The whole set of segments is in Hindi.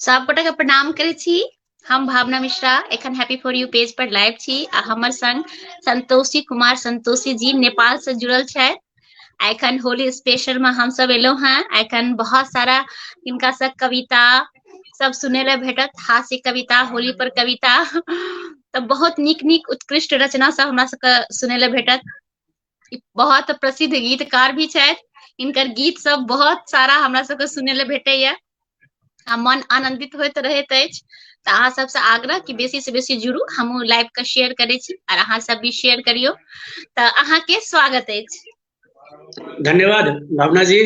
सब गोटा के प्रणाम करे छी। हम भावना मिश्रा एखन हैप्पी फॉर यू पेज पर लाइव छी आ हमर संग संतोषी कुमार संतोषी जी नेपाल से जुड़ल छै। एखन होली स्पेशल में हम सब एलो हैं। एखन बहुत सारा इनका सब कविता सब सुने ले भेटत, हास्य कविता, होली पर कविता तो बहुत नीक नीक उत्कृष्ट रचना सब हमरा सबके सुने ले भेटत। बहुत प्रसिद्ध गीतकार भी छै, इनकर गीत सब बहुत सारा हमरा सबके सुने ले भेटैया आ मन आनंदित होइत रहैत अछि। तो अहाँ सबसे आग्रह कि बेसी से बेसी जुड़ू, हमहू लाइव के शेयर करे छी और अहाँ सब भी शेयर करियो। तो अहाँ के स्वागत अछि। धन्यवाद भावना जी।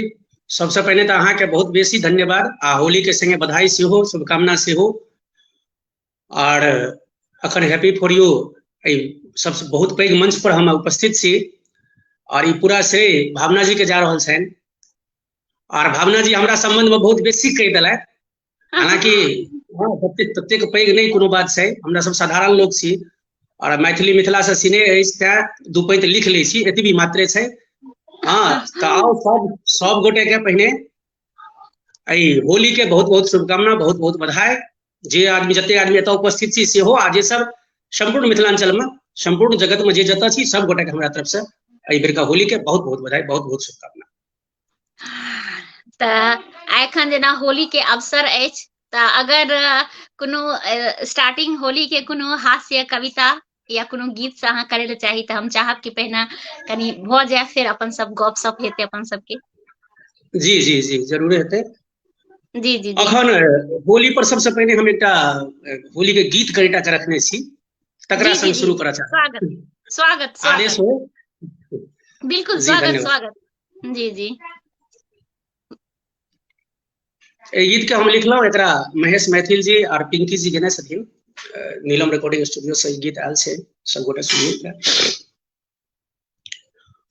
सबसे पहले तो अहाँ के बहुत बेसी धन्यवाद आ होली के संगे बधाई सेहो, शुभकामना सेहो। और अखन हैप्पी फॉर यू सबसे बहुत पैघ मंच पर हम उपस्थित छी और ई पूरा श्रेय भावना जी के जा रहल छनि। और भावना जी हमरा संबंध में बहुत बेसी कहि देलथि, हालांकि ततेक पैघ नहीं कोनो बात छै, हमरा सब साधारण लोग छी और मैथिली मिथिला से सिने अछि तें दू पंक्ति लिख लै छी, एतबी मात्रे छै। हाँ तो आओ सब गोटे के पहिने होली के बहुत बहुत शुभकामना, बहुत बहुत बधाई। जे आदमी जते आदमी एतऽ उपस्थित छी सेहो आ जे सब संपूर्ण मिथिलांचल में संपूर्ण जगत में जे जतऽ छी सब गोटे के हमरा तरफ से एहि बेर का होली के बहुत बहुत बधाई, बहुत बहुत शुभकामना। तो एखन जेना होली के अवसर अछि तो अगर कोनो स्टार्टिंग होली के कोनो हास्य कविता या कोनो गीत से अहाँ करे ले चाही तो हम चाहब कि पहिने कनी भ जाए, फिर अपन सब गप सप हेते अपन सबके। जी जी जी जरूर हेतै। जी जी जी अखन होली पर सबसे पहले हम एकटा होली के गीत कनिटा के रखने छी, तकरा जी जी संग जी शुरू करऽ चाहब। स्वागत स्वागत आदेश स्वागत हो। बिल्कुल जी स्वागत धन्यवाद। स्वागत। जी जी गीत के हम लिखलहुँ, एकरा महेश मैथिल जी और पिंकी जी गेने छथिन, नीलम रिकॉर्डिंग स्टूडियो से गीत आयल छै, सब गोटे सुनिए।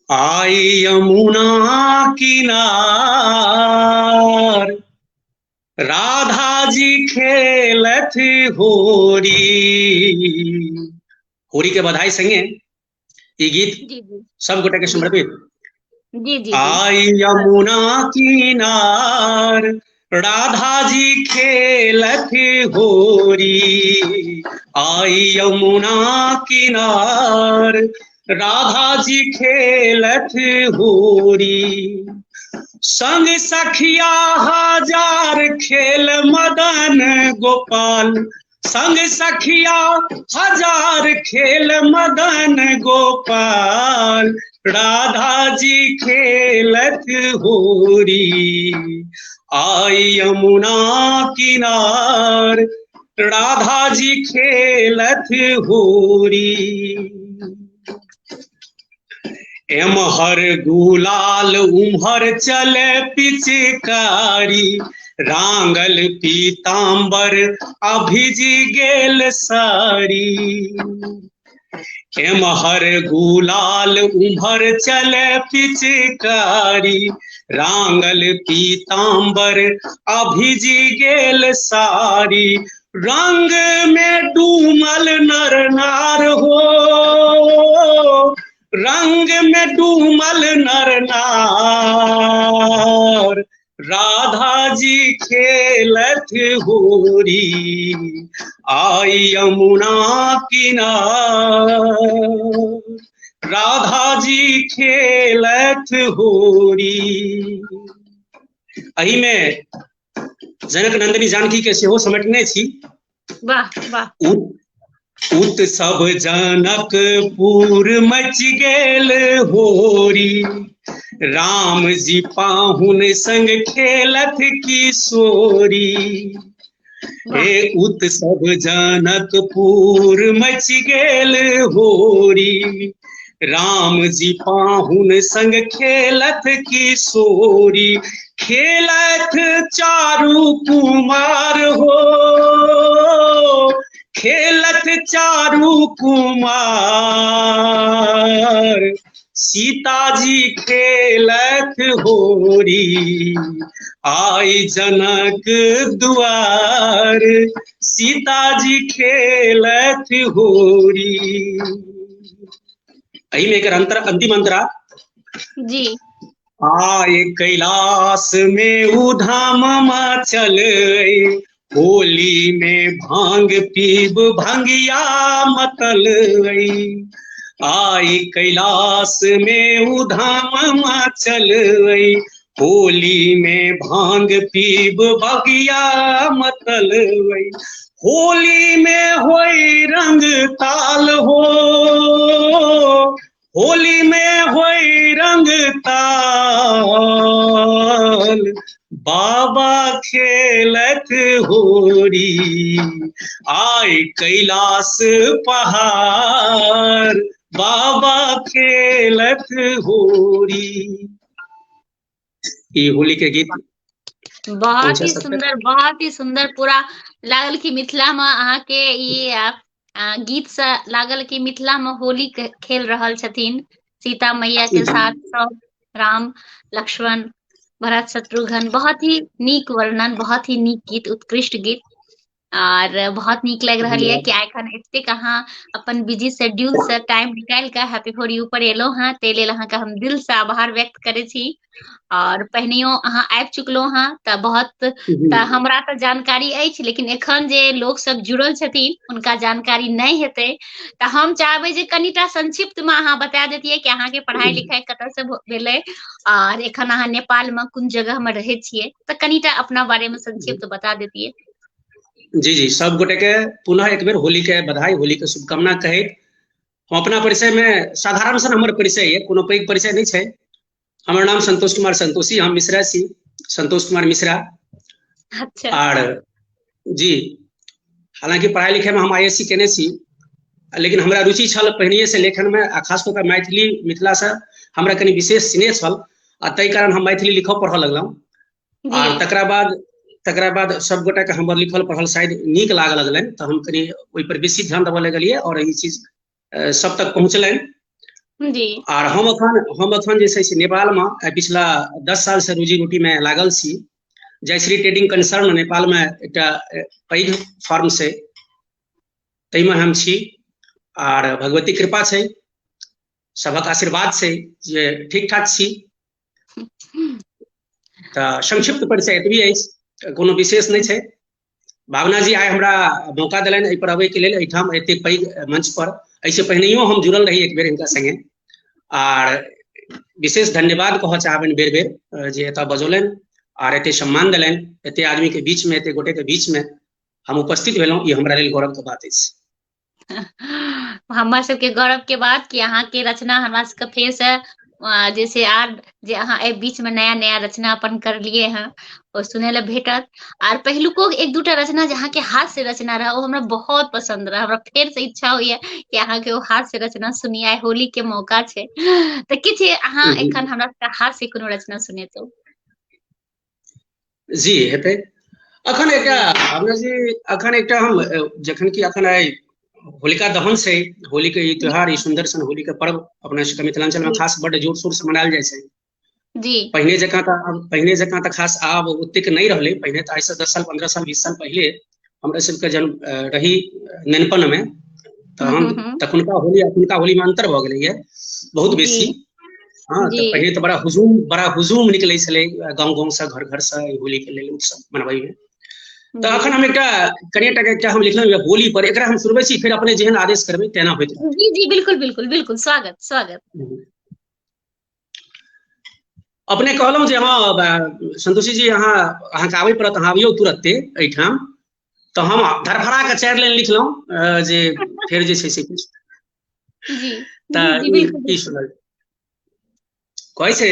आई यमुना किनार राधा जी खेलत होरी। होरी के बधाई संगे ई गीत जी जी सब गोटे के जी समर्पित। जी जी आई यमुना किनार राधा जी खेलत होरी। आई यमुना किनार राधा जी खेलत होरी। संग सखिया हजार खेल मदन गोपाल। संग सखिया हजार खेल मदन गोपाल। राधा जी खेलत होरी। आई यमुना किनार राधा जी खेलत होरी। एमहर गुलाल उम्हर चले पिचकारी। रांगल पीताम्बर अभिजी गेल सारी। एमहर गुलाल उम्हर चले पिचकारी। रांगल पीताम्बर अभिजी गेल सारी। रंग में डूमल नर नार हो। रंग में डूमल नर नार। राधा जी खेलत होरी। आई यमुना किनार राधा जी खेलत होरी। एही में जनक नंदिनी जानकी के सेहो समेटने छी। वाह वाह। उत्सव जनकपुर मच गेल होरी। राम जी पाहुन संग खेलत किशोरी। हे उत्सव जनकपुर मच गेल होरी। राम जी पाहुन संग खेलत किशोरी। खेलत चारु कुमार हो। खेलत चारु कुमार। सीता जी खेलत होरी। आई जनक दुआर। सीता जी खेलत होरी। एही में एकर अंतिम अंतरा। जी आए कैलाश में उधाम चल, होली में भांग पीब भंगिया मतल। आई कैलाश में उधाम चल, होली में भांग पीब भगिया मतल। होली में होई रंग ताल हो, होली में होई रंग ताल, बाबा खेलत होरी आय कैलाश पहाड़, बाबा खेलत होरी। ये होली के गीत बहुत ही सुंदर पूरा लागल कि मिथिला में अहाँ के ई गीत से लागल कि मिथिला में होली खेल रहल छथिन सीता मैया के साथ सब राम लक्ष्मण भरत शत्रुघ्न। बहुत ही नीक वर्णन, बहुत ही नीक गीत, उत्कृष्ट गीत और बहुत नीक लग रहा है कि एखन एतेक अहाँ अपन बिजी शेड्यूल से टाइम निकाल के हैप्पी फॉर यू पर एलो हाँ, ते लेल अहाँ के हम दिल से आभार व्यक्त करे छी। और पहिनियो अहाँ आबि चुकलो हाँ त बहुत हमरा त जानकारी अछि, लेकिन एखन जे लोग सब जुड़ल छथिन उनका जानकारी नहीं हेतै, त हम चाहबै जे कनिटा संक्षिप्त में अहाँ बता देतियै कि अहाँ के पढ़ाई लिखाई कतऽ से भेलै और एखन अहाँ नेपाल में कोन जगह में रहै छियै, त कनिटा अपना बारे में संक्षिप्त बता देतियै। जी जी, सब गोटे के पुनः एक बेर होली के बधाई, होली के शुभकामना कहैत हम अपना परिचय में साधारण सन हमर परिचय है, कोनो पैघ परिचय नहीं छै। हमर नाम संतोष कुमार संतोषी, हम मिश्रा छी, संतोष कुमार मिश्रा। अच्छा। और जी, हालांकि पढ़ाई लिखाई में हम ISC केने छी, लेकिन हमरा रुचि छल पहिनिए से लेखन में, आ खास कऽ मैथिली मिथिला से हमरा कनि विशेष स्नेह छल, आ तै कारण हम मैथिली लिखऽ पढ़ऽ लगलहुँ। और तकरा बाद सब गोटा के हमर लिखल पढ़ल शायद नीक लागऽ लगलनि, तऽ हम कनि ओहि पर बेसी ध्यान देबऽ लगलियै और ई चीज सब तक पहुँचलनि। जी। और हम अखन जे छै से नेपाल में पिछला 10 साल से रोजी रोटी में लागल छी। जयश्री ट्रेडिंग कंसर्न नेपाल में एकटा पैघ फर्म से, तै में हम छी। और भगवती कृपा छै, सबक आशीर्वाद छै जे ठीक ठाक छी। तऽ संक्षिप्त परिचय एतबी अछि, कोनो विशेष नहीं छै। भावना जी आइ हमरा मौका देलनि एहि पर अबै के लेल, एहिठाम एते पैघ मंच पर। ऐसे पहिनैयो हम जुड़ल रही एक बेर हिनका संगे, और विशेष धन्यवाद कहऽ चाहबनि बेर बेर जे एतऽ बजौलनि और एते सम्मान देलनि, एते आदमी के बीच में, एते गोटे के बीच में हम उपस्थित भेलहुँ, ई हमरा लेल गौरव के बात अछि। हमर सबके गौरव के बात कि अहाँ के रचना हमरा सबके फेर से जैसे आर जे अहाँ एहि बीच में नया नया रचना अपन करलिए हैं और सुनै ला भेटत। और पहिलुको एक दूटा रचना जे अहाँ के हाथ से रचना रहा वो हमरा बहुत पसंद रहा, हमरा फेर से इच्छा होइए कि अहाँ के वो हाथ से रचना सुनिए, होली के मौका छै तऽ किछ अहाँ एखन हमरा सबके हाथ से कोनो रचना सुनेतौ। जी हेतै। अखन एकटा भावना जी, अखन एकटा हम जखन कि अखन आइ होलिका दहन छै, होली के ई त्योहार, ई सुंदर सन होली के पर्व अपना सबके मिथिलांचल में खास बड़ जोर शोर से मनायल जाइ छै। जी। पहिने जकाँ तऽ खास आब ओतेक नहीं रहलै। पहिने तऽ आइ से 10 साल 15 साल 20 साल पहिले हमरा सबके जन्म रही नेनपन में, तऽ हम तखुनका होली अखुनका होली में अंतर भऽ गेलैये बहुत बेसी। हाँ, तऽ पहिने तऽ बड़ा हुजूम निकलै छलै गाँव गाँव से, घर घर से होली के लेल उत्सव मनबै में। तऽ अखन हम एकटा हम लिखलहुँ होली पर, एकरा हम सुनबै छी, फिर अपने जेहन आदेश करबै तेना होइत रहत। जी जी, बिल्कुल बिल्कुल बिल्कुल, स्वागत स्वागत। अपने कहलहुँ जे हाँ संतोषी जी, अहाँ के आबे पड़त, अहाँ अबियौ तुरंते एहिठाम। तऽ हम धरफड़ा के 4 लाइन लिखलहुँ जे फेर जे छै से किछु जी तऽ जी बिल्कुल ई सुनल कहै छै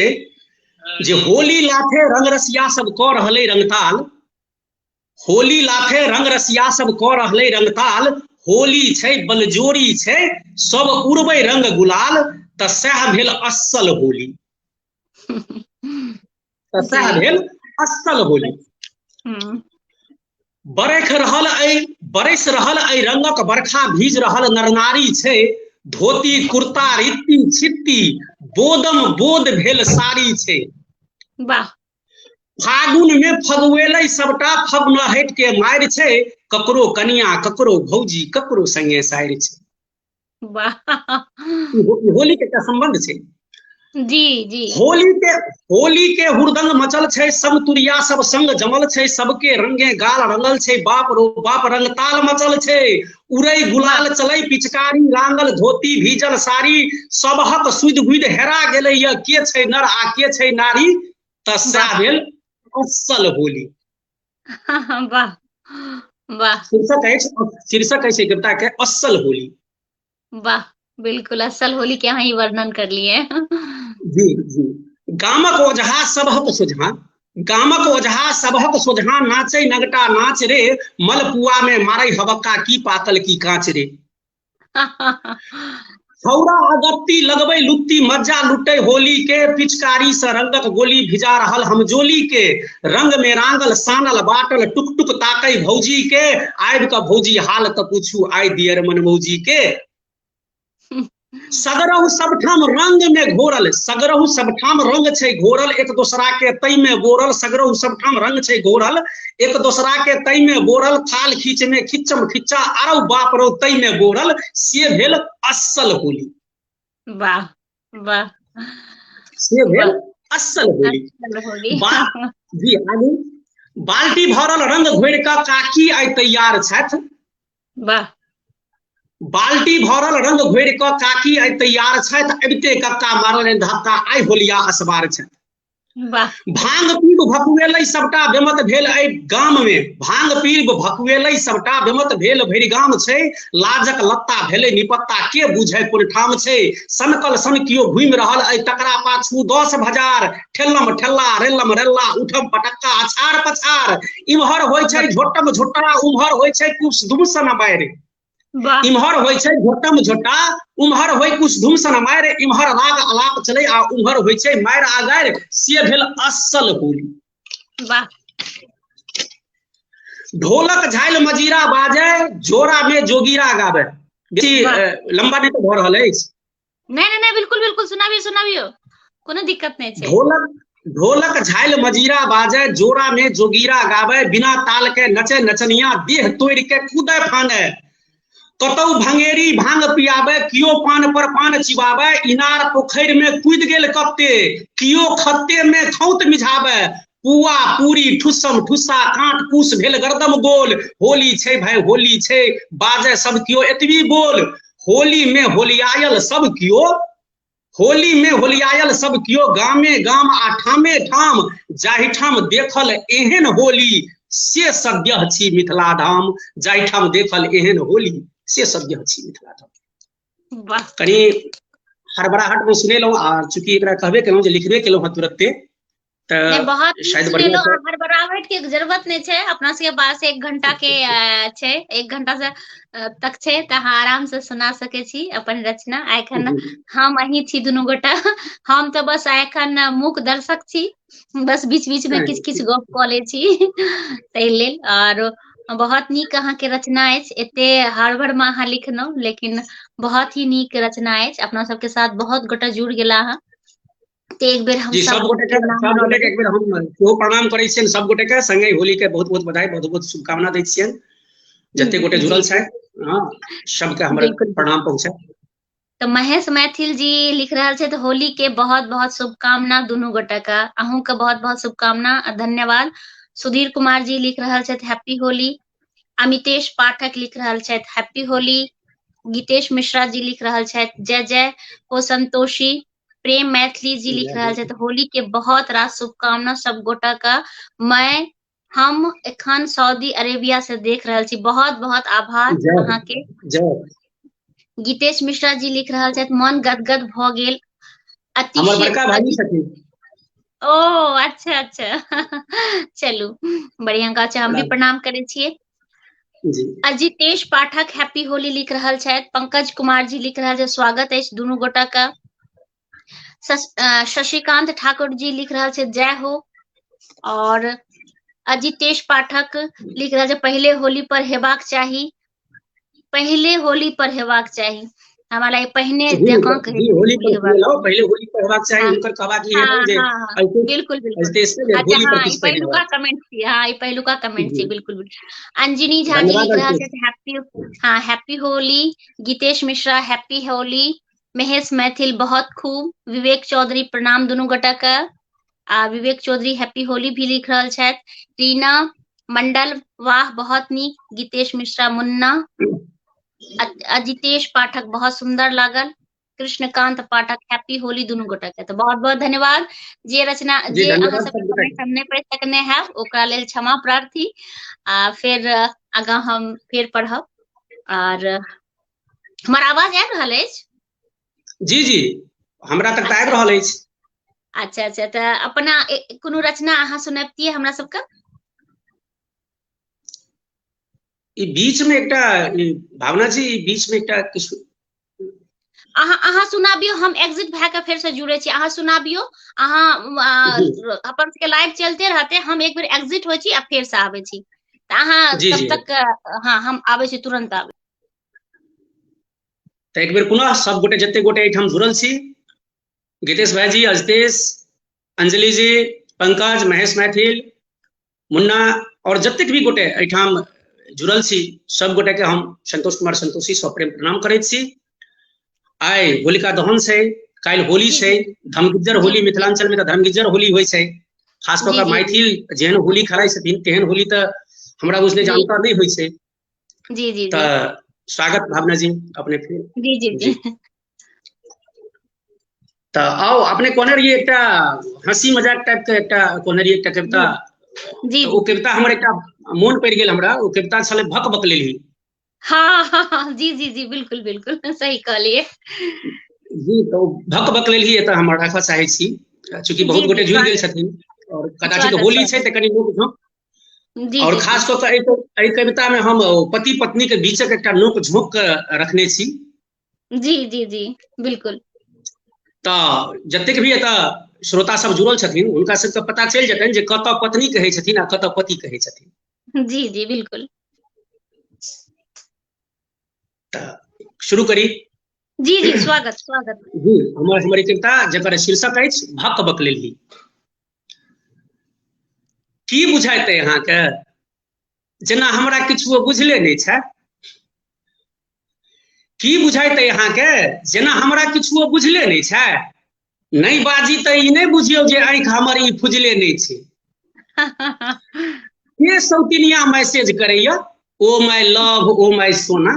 जे होली लाथे रंग रसिया सब कऽ रहलै रंगताल, होली लाथे रंग रसिया सब कऽ रहलै रंगताल, होली छै बलजोरी छै सब उड़बै रंग गुलाल, तऽ सएह भेल असल होली। तऽ सएह भेल असल होली। बरैख रहल अइ रंगक बरखा भीज रहल नरनारी छै, धोती कुर्ता रीति छिट्टी बोदम बोद भेल साड़ी छै। वाह। फागुन में फगुएलै सबटा फगुनहटि के मारि छै, ककरो कनिया ककरो भौजी ककरो संगे साइर छै। वाह। होली के एकटा संबंध छै। जी जी। होली के हुरदंग मचल छै, सब तुरिया सब संग जमल छै, सबके रंगे गाल रंगल छै, बाप रो बाप रंग ताल मचल छै, उड़ै वाह गुलाल चलै पिचकारी, रांगल धोती भीजल साड़ी, सबहक सुध बुध हेरा गेलै य, के छै नर आ के छै नारी, त सा वाह भेल असल होली। वाह वाह शीर्षक है कविता के असल होली। वाह, बिल्कुल असल होली के यहाँ ही वर्णन कर लिए। जी जी। गामक ओझा सबहक सोझा, गामक ओझा सबहक सोझा, नाचै नगटा नाच रे, मलपुआ में मारै हवक्का की पातल की कांच रे। छौरा अगत्ती लगबै लुत्ती, मज्जा लुटै होली के, पिचकारी से रंगक गोली भिजा रहल हमजोली के, रंग में रांगल सानल बाटल टुक टुक ताकै भौजी के, आबि क भौजी हाल त पूछू आइ दियर मन मौजी के। सगरहु सबठाम रंग में घोरल, सगरहु सबठाम रंग छै घोरल, एक दोसरा के तई में बोरल, सगरहु सबठाम रंग छै घोरल, एक दोसरा के तई में बोरल, थाल खींच में खिच्चम खिच्चा, आरौ बाप रौ तई में बोरल, से भेल असल होली। वाह वाह से भेल वाह, असल होली। असल होली। जी आगू। बाल्टी भरल रंग घोर क काकी आइ तैयार छथि, वाह बाल्टी भरल रंग घोर क काकी आइ तैयार छथि, अबिते कक्का मारल धक्का आइ होलिया असबार छथि। वाह भांग पीब भकुएलै सबटा बेमत भेल एहि गाम में, भांग पीब भकुएलै सबटा बेमत भेल भरि गाम छै, लाजक लत्ता भेलै निपत्ता के बुझै कोन ठाम छै, सनकल सन कियो घुमि रहल अइ तकरा पाछू 10,000, ठेल्लम ठेल्ला रेल्लम रेल्ला उठम पटक्का अछाड़ पछाड़, इम्हर होइ छै झोटम झोटा उम्हर होइ छै कुछ धुमसन बारि, वाह इम्हर होइ छै झोटम झोटा उम्हर होइ कुछ धुमसन मारि, इम्हर राग अलाप चले आ उम्हर होइ छै मारि आ गारि, से भेल असल होली। वाह ढोलक झाइल मजीरा बाजे, जोरा में जोगीरा गावे। बेसी लंबा नहीं तो भ रहल अछि। नहीं नहीं बिल्कुल बिल्कुल, सुनाबियो सुनाबियो, कोनो दिक्कत नहीं छै। ढोलक झाइल मजीरा बाजे, जोरा में जोगीरा गावे, बिना ताल के नचे नचनिया, देह तोड़ के कूदे फाने, कतौ भंगेरी भांग पियाबे, कियो पान पर पान चिबाबे, इनार पोखरि में कूद गेल कत्ते, कियो खत्ते में खौत मिझाबे, पुआ पूरी ठुसम ठुस्सा कांट कूस भेल गरदम गोल, होली छै भाई होली छै, बाजे सब कियो एतबी बोल, होली में होलियायल सब कियो, होली में होलियायल सब कियो, गामे गाम आ ठामे ठाम, जाहिठाम देखल एहन होली, से सद्यः छी मिथिला धाम, जाहिठाम देखल एहन होली, से सद्यः छी मिथिला धाम। कनी हड़बड़ाहट में सुनेलहुँ, आ चूंकि एकरा कहबे केलहुँ जे लिखबे केलहुँ हँ तुरंते, नहीं बहुत शायद सुने बढ़िया लो, से हड़बड़ाहट के जरूरत नहीं छै, अपना सबके पास 1 घंटा के छै, 1 घंटा से तक छै, त अहाँ आराम से सुना सके छी अपन रचना। एखन हम अहीं छी दुनू गोटा, हम तो बस एखन मूक दर्शक छी, बस बीच बीच में किछ किछ गप क लै छी, ताहि लेल। और बहुत नीक अहाँ के रचना अछि, एते हड़बड़ में अहाँ लिखलहुँ, लेकिन बहुत ही नीक रचना अछि, अपना सबके साथ बहुत गोटा जुड़ गेला हँ, एक बेर हम जी सब के नाम लऽ सबगोटे के लेबै। एक बेर हम सेहो प्रणाम करै छियनि, सबगोटे के संगे होली के बहुत बहुत बधाई बहुत बहुत शुभकामना दै छियनि, जते गोटे जुड़ल जी छथि हाँ सबके हमर बिल्कुल। प्रणाम पहुँचे। तो महेश मैथिल जी लिख रहे थे, तो होली के बहुत बहुत शुभकामना दुनू गोटे का, अहूँ के बहुत बहुत शुभकामना आ धन्यवाद। सुधीर कुमार जी लिख रहे थे हैप्पी होली, अमितेश पाठक लिख रहे थे हैप्पी होली, गीतेश मिश्रा जी लिख रहे थे जय जय हो संतोषी, प्रेम मैथिली जी लिख रहे थे होली के बहुत रास शुभकामना सब गोटा का, मैं हम एखन सऊदी अरेबिया से देख रहे छी, बहुत बहुत आभार अहाँ के। गीतेश मिश्रा जी लिख रहे थे मन गदगद भ गेल, हमर बड़का भाई छथिन। ओ अच्छा अच्छा चलू बढ़िया का, हम भी प्रणाम करे छियै। अजितेश पाठक हैप्पी होली लिख रहा है, पंकज कुमार जी लिख रहा है स्वागत है दुनू गोटा का, शशिकांत ठाकुर जी लिख रहा है जय हो, और अजितेश पाठक लिख रहा है पहले होली पर हेबाक चाही, पहले होली पर हेबाक चाही, हमरा पहिने जकां कहे होली पर पहले होली पर हेबाक चाही, हुनकर कहबाक ई हेतै जे बिल्कुल बिल्कुल, अच्छा हाँ ई पहिलुका कमेंट छी, हाँ ई पहिलुका कमेंट छी, बिल्कुल बिल्कुल। अंजनी झा जी लिख रहा है हैप्पी, हाँ हैप्पी होली, गीतेश मिश्रा हैप्पी होली, महेश मैथिल बहुत खूब, विवेक चौधरी प्रणाम दुनू गोटा के। आ विवेक चौधरी हैप्पी होली भी लिख रहल छथि। रीना मंडल वाह बहुत नीक। गीतेश मिश्रा मुन्ना। अजितेश पाठक बहुत सुंदर लागल। कृष्णकांत पाठक हैप्पी होली दुनू गोटा के। तो बहुत बहुत धन्यवाद। जे रचना जी जे अहाँ धन्यवाद सबके सब गोटा कमेंट हम नहीं पढ़ि सकने हैं ओकरा लेल क्षमा प्रार्थी। आ फिर आगा हम फिर पढ़ब। और हमार आवाज आबि रहल अछि? जी जी हमरा तक तऽ आबि अच्छा रहल अछि। अच्छा अच्छा तो अपना कोनो रचना अहाँ सुनैबतियै हमरा सबके? ई बीच में एकटा भावना जी बीच में एकटा किछु अहाँ सुनाबियौ, हम एग्जिट भए के फेर से जुड़े छी। अहाँ सुनाबियौ। अहाँ जी अपन सबके लाइव चलते रहते, हम एक बेर एग्जिट होइ छी आ फेर से आबै छी। तऽ अहाँ जी तब जी तक हाँ हम आबै छी, तुरंत आबै। तऽ एक बेर पुनः सब गोटे जते गोटे एहिठाम जुड़ल छी, गीतेश भाईजी, अजितेश, अंजलि जी, पंकज, महेश मैथिल, मुन्ना और जतेक भी गोटे एहिठाम जुड़ल छी, सब गोटे के हम संतोष कुमार संतोषी सप्रेम प्रणाम करैत छी। आइ होलिका दहन छै, काल्हि होली जी छै, जी धमगिज्जर जी होली जी मिथिलांचल में तऽ धमगिज्जर होली होइ छै। खास कऽ जी कऽ जी जी मैथिल जेहन होली खेलाइ छथिन तेहन होली तऽ हमरा बुझने जी जानता नहीं होइ छै। जी जी जी तऽ स्वागत भावना जी अपने फिर जी जी जी। जी तऽ आउ अपने कहने रहियै एकटा हंसी मजाक टाइप के एकटा कहने रहियै एकटा कविता, जी जी तऽ जी ओ कविता हमर एकटा मोन पड़ि गेल हमरा। ओ कविता छलै भक बक लेलही। हाँ हाँ हाँ, जी जी जी बिल्कुल बिल्कुल सही कहलिए। जी तऽ भक बक लेलही एतऽ हम राखऽ चाहै छी, चूँकि जी बहुत जी गोटे जुड़ि गेल स्वागत छथिन और कदाचित स्वागत होली छै स्वागत। तऽ कनि नोक झोंक, जी और जी जी खास कऽ कऽ एहि कविता में हम पति पत्नी के बीचक एकटा नोक झोंक रखने छी। जी जी जी बिल्कुल। तऽ जतेक भी एतऽ श्रोता सब जुड़ल छथिन हुनका सबके पता चलि जेतनि जे कतऽ पत्नी कहै छथिन आ कतऽ पति कहै छथिन। जी जी बिल्कुल। तऽ शुरू करी। जी जी स्वागत स्वागत। जी हमर कविता जकर शीर्षक अछि भक बक लेलही। की बुझाइते अहाँके जेना हमरा किछुओ बुझले नहि छै? की बुझाइते अहाँके जेना हमरा किछुओ बुझले नहि छै? नहि बाजी तऽ ई नहि बुझियौ जे आँखि हमर ई फुजले नहि छै। के सौतिनिया मैसेज करैया oh my love oh my सोना?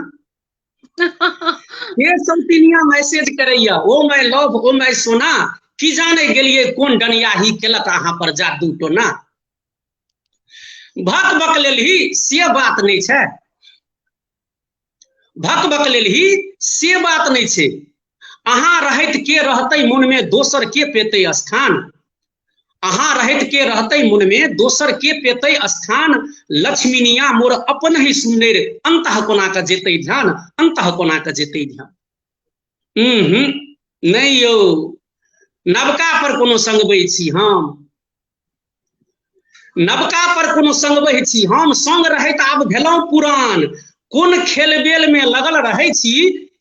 के सौतिनिया मैसेज करैया oh my love oh my सोना? की जाने गेलियै कोन डनियाही केलक अहाँ पर जादू टोना? भक बक लेलही से बात नहि छै। भक बक लेलही से बात नहि छै। अहाँ रहैत के रहतै मोनमे दोसर के पेतै स्थान? अहाँ रहैत के रहतै मोनमे दोसर के पेतै स्थान? लक्ष्मीनिया मोर अपन ही सुनर अंतः कोना कऽ जेतै ध्यान, अंतः कोना कऽ जेतै ध्यान। नहि यौ नवका पर कोनो सङ्गबै छी हम, नवका पर कोनो सङ्गबै छी हम, सङ्ग रहैत आब भेलहुँ पुरान। कोन खेलबेल में लगल रहै छी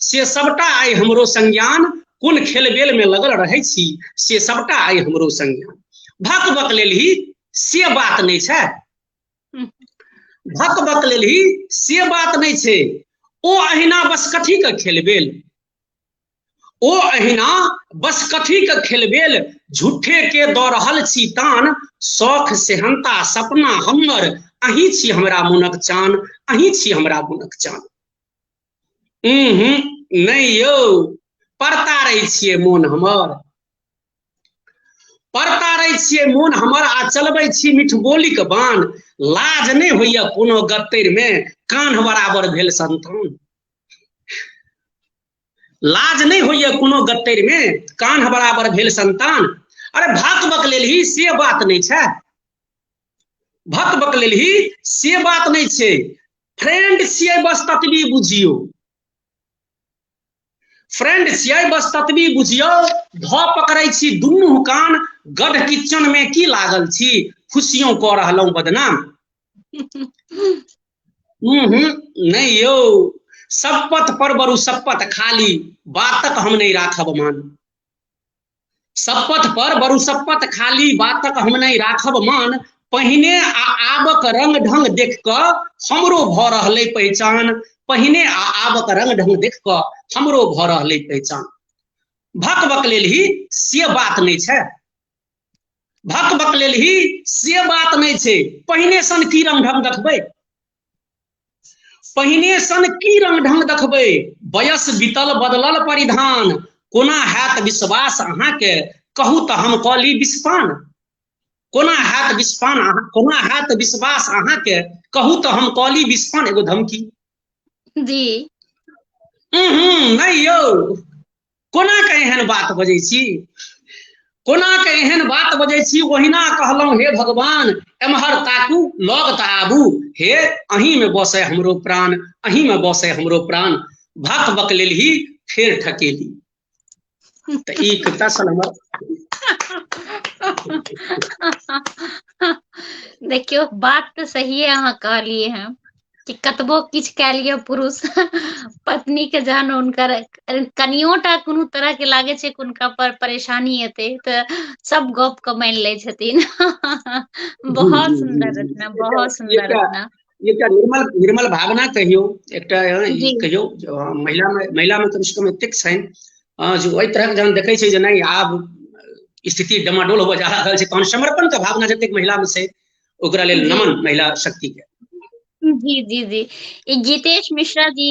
से सबटा आइ हमरो संज्ञान, कोन खेलबेल में लगल रहै छी से सबटा आइ हमरो संज्ञान। भक बक लेलही से बात नहि छै। भक बक लेलही से बात नहि छै। ओ अहिना बस कथी के खेलबेल, ओ अहिना बस कथी के खेलबेल, झूठे के दऽ रहल छी तान, शौख सेहनता सपना हमर अहीं छी हमरा मोनक चान, अहीं छी हमरा मोनक चान। नहि यौ परतारै छियै मोन हमर, परतारै छियै मोन हमर आ चलबै छी मीठ बोलिक बान। लाज नहि होइया कोनो गत्तरि में कान्ह बराबर भेल संतान। लाज नहि होइया कोनो गत्तरि में कान्ह बराबर भेल संतान। अरे भक बक लेलही से बात नहि छै। भक बक लेलही से बात नहि छै। फ्रेंड छियै बस ततबी बुझियौ, फ्रेंड छियै बस ततबी बुझियौ, धऽ पकड़ै छी दुनू कान, गढ़ किच्चन में की लागल छी खुशियों कऽ रहलहुँ बदनाम। नहि यौ शपथ पर बरू शपथ खाली, बातक हम नहि राखब मान। शपथ पर बरू शपथ खाली, बातक हम नहि राखब मान। पहिने आ आबक रंग ढंग देख कऽ हमरो भऽ रहलै पहचान, पहिने आ आबक रंग ढंग देख कऽ हमरो भऽ रहलै पहचान। भकबक लेल ही से बात नहीं छै, भकबक लेल ही से बात नहीं छै। पहिने सन की रंग ढंग देखबै, पहिने सन की रंग ढंग देखबै, वयस बीतल बदलल परिधान, कोना हैत विश्वास अहाँके, कहू तऽ हम कली विस्पान। कोना हैत विस्पान, कोना हैत विश्वास अहाँके, कहू तऽ हम कली विस्पान। एगो धमकी जी नहीं यौ, कोना के एहन बात बजै छी, कोना के एहन बात बजै छी। ओहिना कहलहुँ हे भगवान, एम्हर ताकू लग तऽ आबू, हे अहीं में बसे हमरो प्राण, अहीं में बसे हमरो प्राण। भक बक लेल ही फेर ठकेली। तो ई कविता सन हमर देखियो बात तो सही है, अहाँ कहलिए हैं कि कतबो किछ कह लिया पुरुष पत्नी के जहन उनकर कनियोटा कोनो तरह के लागे छै उनका पर परेशानी हेतै तऽ सब गप के मान ले छथिन। बहुत सुंदर रचना, बहुत सुंदर रचना। एकटा निर्मल भावना कहियो, एकटा जी कहियो महिला में कम से कम एतेक छनि जे ओहि तरह जहन देखै छै जे नहीं आब स्थिति डमाडोल हो जा रहल छै, तहन समर्पण के भावना जतेक महिला में छै ओकरा लेल नमन महिला शक्ति के। जी जी जी ई गीतेश मिश्रा जी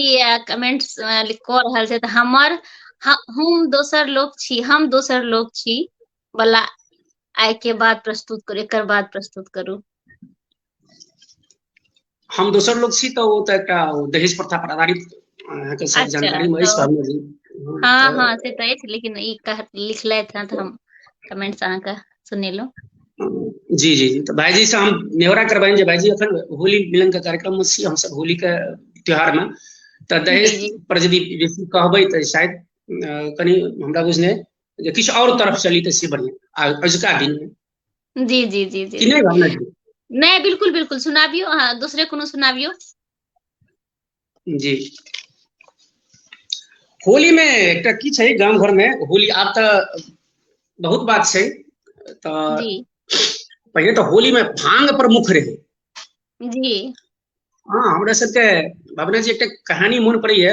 कमेंट्स लिख रहल छै तऽ हमर हम दोसर लोग छी, हम दोसर लोग छी वाला आय के बाद प्रस्तुत करू, एकर बाद प्रस्तुत करू। हम दोसर लोग छी तऽ ओ तऽ एकटा दहेज प्रथा पर आधारित अहाँके सब जानकारी में अछि भावना जी। हाँ हाँ से तऽ अछि, लेकिन ई लिखलथि हैं तऽ हम कमेंट्स अहाँके सुनेलहुँ। जी जी जी तो भाईजी से हम नेवरा करबाइन जे भाईजी अखन होली मिलन के कार्यक्रम में छी, हम सब होली के त्योहार में, तो दहेज पर यदि बेसी कहबै तऽ शायद कनी हमरा बुझने जे किछु और तरफ चली तऽ से बढ़िया अजुका दिन में। जी जी जी जी कि नहीं भावना जी? नहीं बिल्कुल बिल्कुल सुनाबियो, हाँ दूसरे कोनो सुनाबियो। जी होली में एकटा की छै गाम घर में, होली आब तऽ बहुत बात छै, तो पहले तो होली में भांग प्रमुख रहे। जी हाँ हमरा सबके भावना जी एकटा कहानी मोन पड़ैया,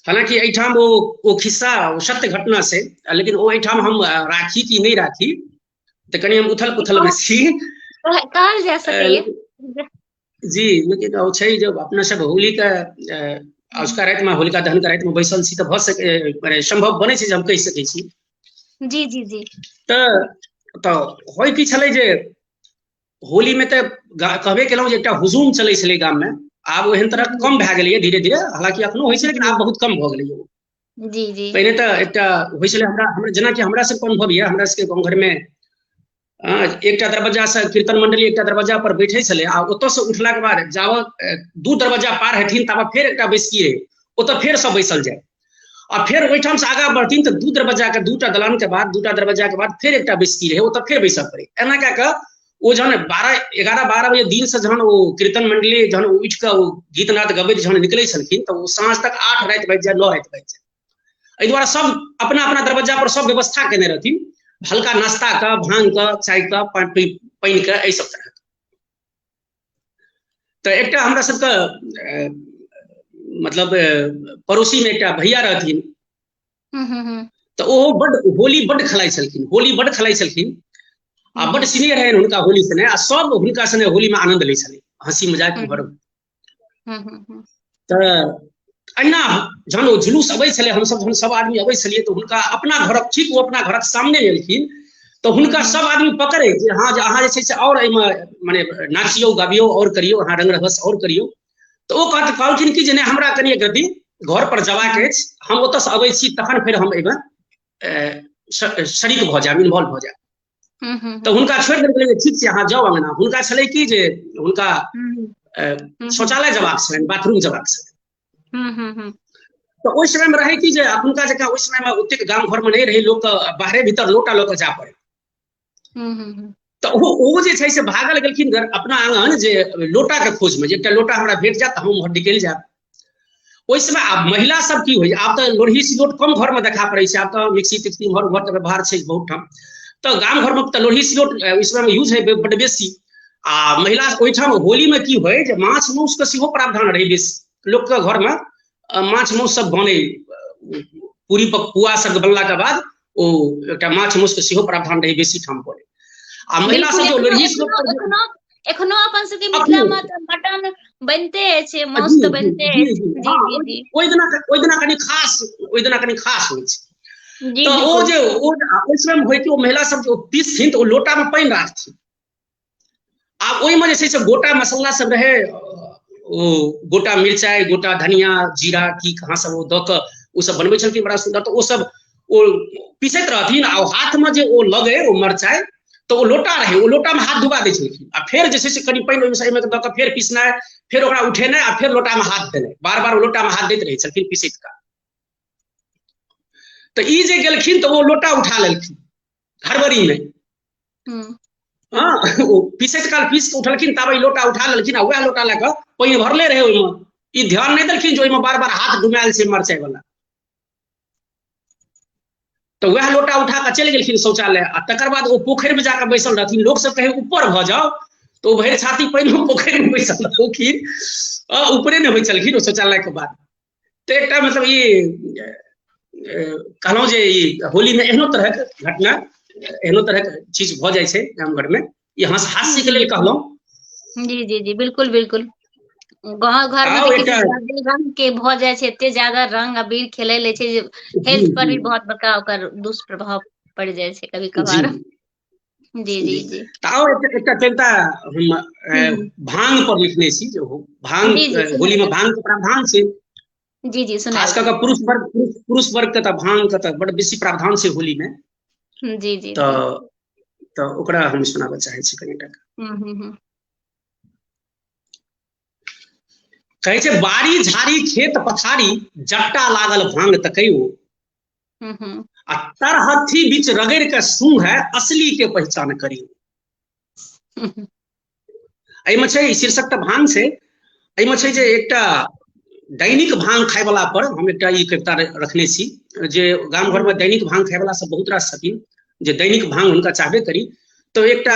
हालांकि एहिठाम ओ खिस्सा सत्य घटना से, लेकिन ओ एहिठाम हम राखी कि नहीं राखी तो कनी हम उथल पुथल में छी। कहल जा सकैया जी लेकिन ओ छै जब अपना सब होली के उसका रात में होलिका दहन के रात में बैसल छी तऽ भऽ सके संभव बनै छै जे हम कहि सकै छी। जी जी जी तऽ होय की छलै जे होली में तऽ कहबे केलहुँ जे एकटा हुजूम चलै छलै गाम में, आब ओहन तरह कम भए गेलैए धीरे धीरे, हालांकि अखनो होइ छै लेकिन आब बहुत कम भऽ गेलैए। जी जी पहिने तऽ एकटा होइ छलै हमरा जेनाकि हमरा सबके अनुभव यऽ, हमरा सबके गाँव घर में एकटा दरवाजा से कीर्तन मंडली एकटा दरवाजा पर बैठे छलै, आ ओतऽ से उठला के बाद जाबत दू दरवाजा पार हेथिन ताबत फेर एकटा बैसकी रहै, ओतऽ फेर सब बैसल जाय, आ फिर ओहिठाम से आगाँ बढ़थिन तऽ दू दरवाजा के दूटा दलान के बाद दूटा दरवाजा के बाद फिर एकटा बैसकी रहे, ओतऽ फिर बैसऽ पड़े। एना कऽ कऽ ओ जहन 11-12 बजे दिन से जहन ओ कीर्तन मंडली जहन उठि कऽ ओ गीत नाद गबैत जहन निकलै छलखिन तऽ ओ साँझ तक 8 राति बाजि जाए, 9 राति बाजि जाए। एहि दुआरे सब अपना अपना दरवाजा पर सब व्यवस्था केने रहथिन, हल्का नाश्ता का, भांग का, चाय का, पानि का, एहि सब तरह। तऽ एकटा हमरा सबके मतलब पड़ोसी में एकटा भैया रहथिन, तऽ ओहो बड होली बड खेलाइ छलखिन, होली बड खेलाइ छलखिन, आ बड स्नेह रहनि हुनका होली सने, आ सब हुनका सने होली में आनंद लै छलै, हंसी मजाक भर। तऽ अहिना जहन ओ जुलूस अबै छलै, हमसब जहन सब आदमी अबै छलियै तऽ हुनका अपना घरक ठीक ओ अपना घरक सामने एलखिन तऽ हुनका सब आदमी पकड़े जे हाँ अहाँ जे छै से और एहिमे मने नाचियौ गाबियौ और करियौ, अहाँ रंग रभस और करियौ। तऽ ओ कहलखिन कि जे नहि हमरा कनि एक रति घर पर जबाक अछि, हम ओतऽ से अबै छी तखन फेर हम एहिमे शरीक भऽ जायब, इन्वॉल्व भऽ जायब। तऽ हुनका छोड़ि देलकै, ठीक छै अहाँ जाउ अंगना। हुनका छलै कि जे हुनका शौचालय जबाक छलनि, बाथरूम जबाक छलनि। तऽ ओहि समय में रहै कि जे हुनका जकाँ ओहि समय में ओतेक गाम घर में नहीं रही, लोक बाहरे भीतर लोटा लऽ कऽ जा पड़े। तऽ ओ जे छै से भागल गेलखिन अपना आंगन जे लोटा के खोज में, जे एकटा लोटा हमरा भेट जायत तऽ हम उम्हर निकलि जायब। ओहि समय आब महिला सब की होय, आब तऽ लोढ़ी सिलौट कम घर में देखा पड़ै छै, आब तऽ मिक्सी तिक्सी घर घर तऽ व्यवहार छै बहुत ठाम, तऽ गाम घर में तऽ लोढ़ी सिलौट ओहि समय में यूज है बड बेसी। आ महिला ओहिठाम होली में की होय जे माछ माउस के सेहो प्रावधान रहे बेसी, लोक के घर में माछ माउस सब बने, पूरी पुआ सब बनला के बाद ओ एकटा माछ मौस के सेहो प्रावधान रहे बेसी ठाम पड़े आ महिला सब जो लोरही एखनो अपन सबके मिथिला में मटन बनते छै माछ तो बनते जी जी जी ओइ दिना कनी खास होइ छै तो ओ जे ओइ समय में होय कि ओ महिला सब जो पीसथिन तो लोटा में पानी राखथिन आ ओइ में जे छै से गोटा मसाला सब रहे ओ गोटा मिरचाई गोटा धनिया जीरा की कहाँ सब ओ द क ओ सब बनबै छलखिन बड़ा सुंदर तो ओ सब ओ पीसैत रहथिन आ हाथ में जे ओ लगे ओ मरचाई तो वो लोटा रहे वो लोटा में हाथ डुबा दै छलखिन आ फेर जे छै से कनी पानी ओइ में द क फेर पीसनाइ फेर ओकरा उठेनाइ आ फेर लोटा में हाथ देनाइ बार बार लोटा में हाथ दैत रहे छलखिन पीसैत का तो ई जे गेलखिन तो वो लोटा उठा लेलखिन हड़बड़ी में हाँ ओ पीसैत काल पीस के उठलखिन तब लोटा उठा लेलखिन आ वएह लोटा लेके पानी भरले रहे ओइ में ई ध्यान नहीं देलखिन जो ओइ में बार बार हाथ डुमायल छै मरचाई वाला तो वह लोटा उठा के चल गेलखिन शौचालय आ तकर बाद ओ पोखर में जाकर बैसल रहथिन लोग सब कहे ऊपर भ जाओ तो भरि छाती पानी में पोखर में बैसल रहथिन ऊपरे में होइ छलखिन शौचालय के बाद तो एकटा मतलब ई कहलौं जे ई होली में एहनो तरह के घटना एहनो तरह के चीज भ जाय छै गाम घर में ई हास्य के लेल कहलौं जी जी जी बिल्कुल बिल्कुल गाँव घर में देखिए रंग के भ जाय छै एते ज्यादा रंग अबीर खेले ले छै हेल्थ पर भी बहुत बड़का ओकर दुष्प्रभाव पड़ जाय छै कभी कभार जी जी जी ताओ एकटा कविता हम भांग पर लिखने छी जो भांग होली में भांग के प्रावधान छै जी जी सुना खास करके पुरुष वर्ग के त भांग के त बड़ बेसी प्रावधान छै होली में जी जी तो ओकरा हम सुनाबे चाहे छी कनिटा कहे छै बाड़ी झाड़ी खेत पथारी जट्टा लागल भांग तकैयो आ तरहथी बीच रगड़ के सूंघ है असली के पहचान करियो एहिमे छै शीर्षक त भांग छै एहिमे छै जे एकटा दैनिक भांग खाय वाला पर हम एकटा ई कविता रखने छी जे गाम घर में दैनिक भांग खाय वाला सब बहुत रास छथिन जे दैनिक भांग हुनका चाहबे करी तो एकटा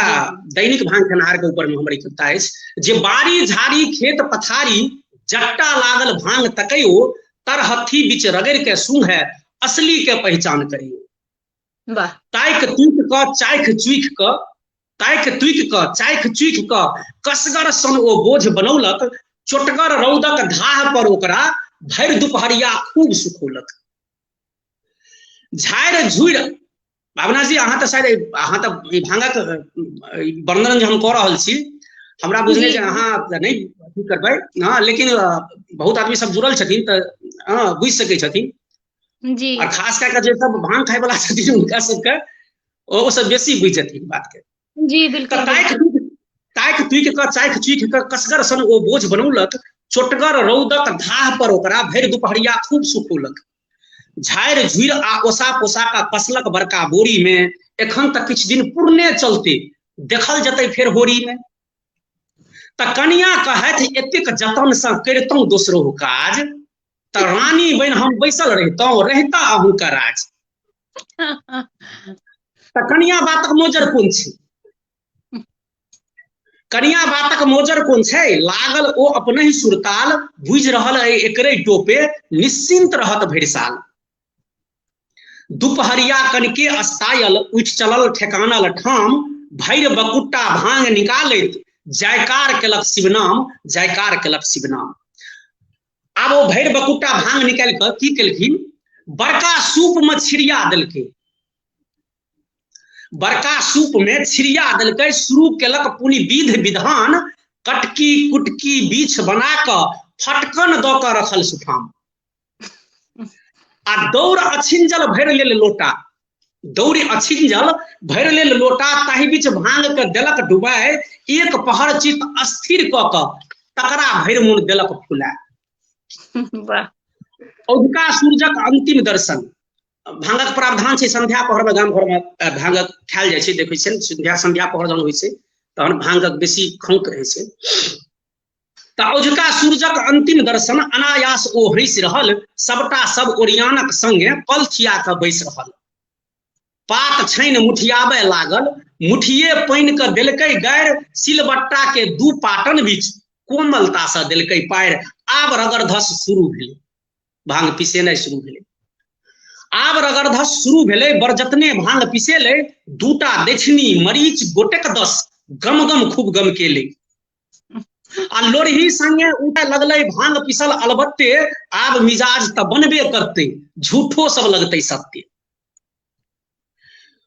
दैनिक भांग खेनहार के ऊपर में हमर कविता अछि जे बाड़ी झाड़ी खेत पथारी जट्टा लागल भांग तकैयो तरहथी बीच रगड़ के सूंघ है असली के पहचान करियो ताइक तुइक क चाइख चुइख क ताइक तुइक क चाइख चुइख क कसगर सन ओ बोझ बनौलक चोटगर रौदक धाह पर ओकरा भरि दुपहरिया खूब सुखौलक झाड़ि झुड़ि भावना जी अहाँ तो शायद अहाँ तो भांगक वर्णन हम कऽ रहल छी हमरा बुझने जे अहाँ नहीं अथी करबै हाँ लेकिन बहुत आदमी सब जुड़ल छथिन तो बुझि सकै छथिन जी और खास करके जे सब भांग खाय वाला छथिन उनका सबके ओ सब बेसी बुझि जथिन बात के जी बिल्कुल ताइक तुइक क चाइख चुइख क कसगर सन ओ बोझ बनौलक चोटगर रौदक धाह पर ओकरा भरि दुपहरिया खूब सुखौलक झाड़ि झुड़ि आ ओसा पोसा का कसलक बड़का बोरी में एखन तक किछु दिन पुरने चलते देखल जतै फेर होरी में त कनिया कहथि एतेक जतन सँ करितौं दोसरो काज त रानी बनि हम बैसल रहितौं रहता अहूँका राज त कनिया बातक मोजर कोन छै कनिया बातक मोजर कोन छै लागल ओ अपने ही सुरताल बुझि रहल एकरे टोपे निश्चिंत रहत भरि साल दुपहरिया कनके अस्तायल उठि चलल ठेकानल ठाम भैर बकुट्टा भांग निकालैत जयकार केलक शिवनाम आब ओ भैर बकुट्टा भांग निकाल कऽ की केलखिन बड़का सूप में छिड़िया देलकै बड़का सूप में छिड़िया देलकै शुरू केलक पुनि विध विधान कटकी कुटकी बीछ बना कऽ फटकन दऽ कऽ रखल सुठाम आ दौड़ अछिंजल भरि लेल लोटा दौड़ अछिंजल भरि लेल लोटा ताहि बीच भांग के देलक डुबाय एक पहर चित अस्थिर क क तकरा भरि मुन देलक फुला औधिका सूरजक अंतिम दर्शन भांगक प्रावधान छै संध्या पहर में गाम घर में भांगक खायल जाइ छै देखै छियै संध्या पहर जहन होइ छै तहन भांगक बेसी खौंक रहै छै त औधिका सूरजक अंतिम दर्शन अनायास ओ हंसि रहल सबटा सब ओरियानक संगे पलथिया के बैस रहल पात छानि मुठियाबे लागल मुठिये पानि के देलकै गारि सिलबट्टा के दू पाटन बीच कोमलता से देलकै पारि आब रगड़ धस शुरू भेलै भांग पिसेनाइ शुरू भेलै आब रगड़धस शुरू भेलै, बरजतने भांग पिसेलै, दूटा दक्षिणी मरीच गोटेक 10 गम गम खूब गम केले। आ लोरही संगे उठे लगलै भांग पिसल अलबत्ते, आब मिजाज त बनबे करते, झूठो सब लगते सत्य।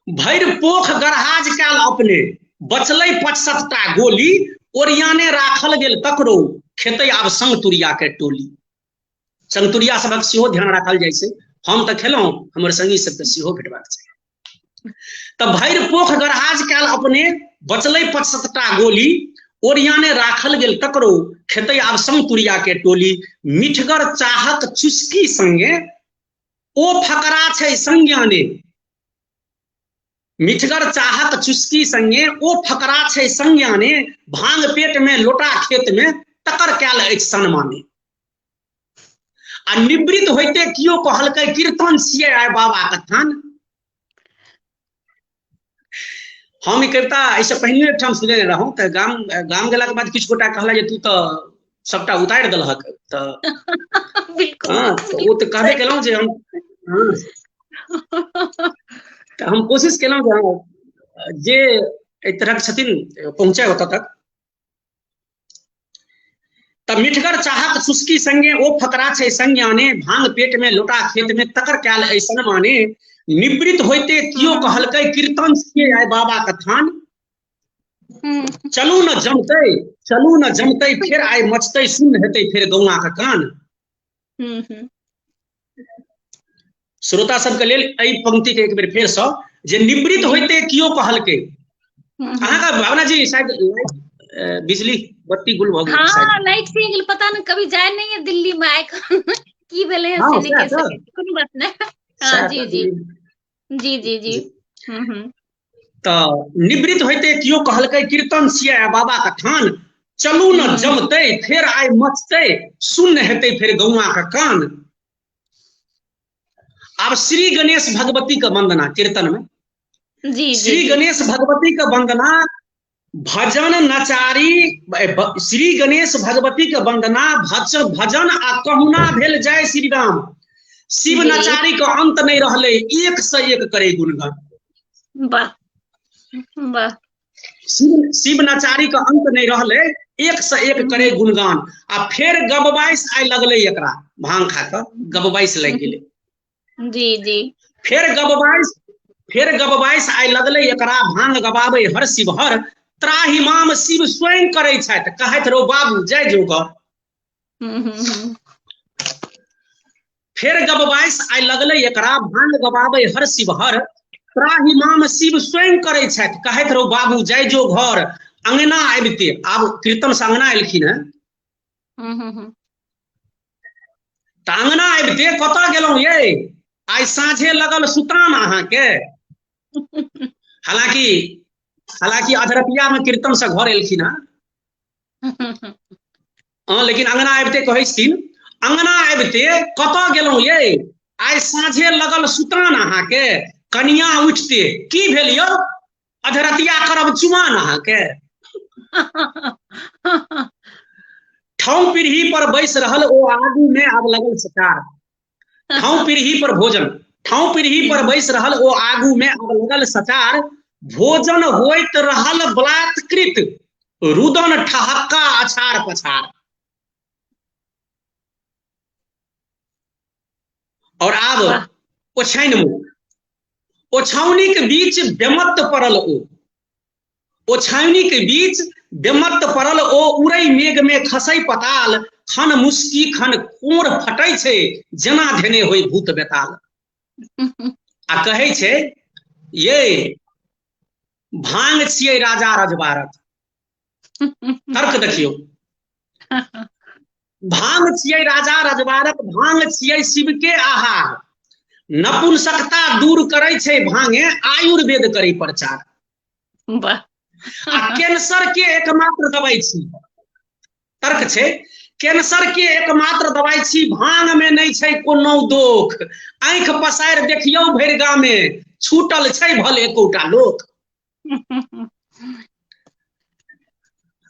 भैर पोख गरहाज काल अपने, बचलै 65टा गोली, ओरियाने राखल गेल तकरो, खेतै आब संगतुरिया के टोली। संगतुरिया सबक सेहो ध्यान राखल जाइ छै, हम तऽ खेलौं, हमर संगी सबके सेहो भेटबाक चाही। तऽ भैर पोख गरहाज काल अपने, बचलै 65टा गोली, ओरियाने राखल गेल तकरो, खेतै आब संगतुरिया के टोली। मिठगर चाहक चुस्की संगे, ओ फकरा छै संज्ञाने। मिठगर चाहक चुस्की संगे, ओ फकरा छै संज्ञाने, भांग पेट में लोटा खेत में, तकर कैल अछि सन्माने। आ निवृत्त होइते कियो कहलकै, कीर्तन छियै आइ बाबा कथान। हम ई कविता एहिसँ पहिने एकठाम सुनेने रहौं, तऽ गाम गेलाके बाद किछु गोटा कहला जे तू तऽ सबटा उतारि देलहक, तऽ हाँ तऽ ओ तऽ कहबे केलहुँ जे हम तऽ हम कोशिश केलहुँ जे एहि तरहक छथिन पहुँचे ओतऽ तक। तऽ मिठगर चाहक चुस्की संगे, ओ फकरा छै संज्ञाने, भांग पेट में लोटा खेत में, तकर कैल अछि सन्माने। निवृत्त होइते कियो कहलकै, कीर्तन छियै आइ बाबा कथान। चलू न जमतै, चलू न जमतै, फेर आइ मचतै, सुन्न हेतै फेर गौआ के कान। श्रोता सबके लेल एहि पंक्ति के एक बेर फेरसँ, जे निवृत्त होइते कियो कहलकै। अहाँका भावना जी शायद बिजली बत्ती गुल भऽ गेल शायद। हाँ लाइट से गेल, पता नहीं कभी जाए नहीं है दिल्ली में आइ की भेले है से नहीं कह सके, कोनो बात नहीं। हाँ जी जी जी जी जी तऽ निवृत्त होइते कियो कहलकै, कीर्तन छियै आइ बाबा कथान। चलू न जमतै, फेर आइ मचतै, सुन्न हेतै फेर गौआ के कान। आब श्री गणेश भगवती के वंदना कीर्तन में, जी श्री गणेश भगवती के वंदना, भजन नचारी, श्री गणेश भगवती के वंदना, भजन आ कहुना भेल जय श्री राम। शिव नचारी के अंत नहीं रहले, एक से एक करे गुणगान। वाह वाह। शिव नचारी के अंत नहीं रहले, एक से एक करे गुणगान। आ फेर गबबाइस आइ लगले एकरा, भांग खा के गबबाइस लग गेले। जी जी फेर गबबाइस आइ लगले एकरा, भांग गबाबे हर शिव हर। त्राहिमाम शिव स्वयं करे छथि, कहैत रहो बाबू जय जोगर। फेर गबबाइस आइ लगले एकरा, भांग गबाबे हर शिव हर। त्राहिमाम शिव स्वयं करे छथि, कहैत रहो बाबू जय जो घर। अंगना आबिते, आब कीर्तन से अंगना एलखिन हैं। तऽ अंगना आबिते कतऽ गेलहुँ ये, आइ साँझे लगल सुतान अहाँके। हालांकि अधरतिया में कीर्तन से घर एलखिन हैं। लेकिन अंगना आबिते कहै छथिन, अंगना आबिते कतऽ गेलहुँ ये, आइ साँझे लगल सुतान अहाँके। कनिया उठते की भेल यौ, अधरतिया करब चुमान अहाँके। ठाव पीढ़ी पर बैस रहल ओ आगू में आब लगल सकार। ठाव पीढ़ी पर भोजन, ठाव पीढ़ी पर बैस रहल ओ आगू में आब लगल सकार। भोजन होइत रहल बलात्कृत, रुदन ठहक्का अछाड़ पछाड़। और आब ओछाइन मुख, ओछौनी के बीच बेमत्त पड़ल ओ, ओछौनी के बीच बेमत्त पड़ल ओ। उड़ै मेघ में खसै पताल, खन मुस्की खन कोर फटै छै, जेना धेने होय भूत बेताल। आ कहै छै ये भांग छियै राजा रजबारक। तर्क देखियौ, भांग छियै राजा रजबारक, भांग छियै शिव के आहार। नपुंसकता दूर करै छै भांगे, आयुर्वेद करै प्रचार। आ कैंसर के एकमात्र दवाई छी, तर्क छै कैंसर के एकमात्र दवाई छी, भांग में नहीं छै कोनो दोख। आंख पसारि देखियौ भरि गामे, छूटल छै भले एकोटा लोक।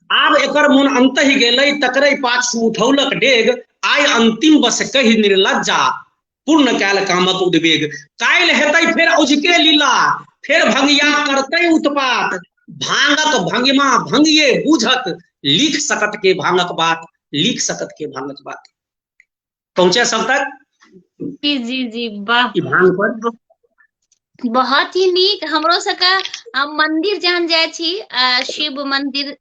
आब एकर मोन अंतहि गेलै, तकरै पाछू उठौलक डेग। आइ अंतिम बस कहि निर्लज्जा, पूर्ण काल कामक उद्वेग, काल्हि हेतै फेर औजके लीला, फेर भंगिया करतै उत्पात, भांगक भंगिमा भंगिए बूझत, लिख सकत के भांगक बात, लिख सकत के भांगक बात। पहुंचे सब तक जी वाह, भांग पर बहुत ही नीक। हमरो सबके हम मंदिर जहन जाइ छी, शिव मंदिर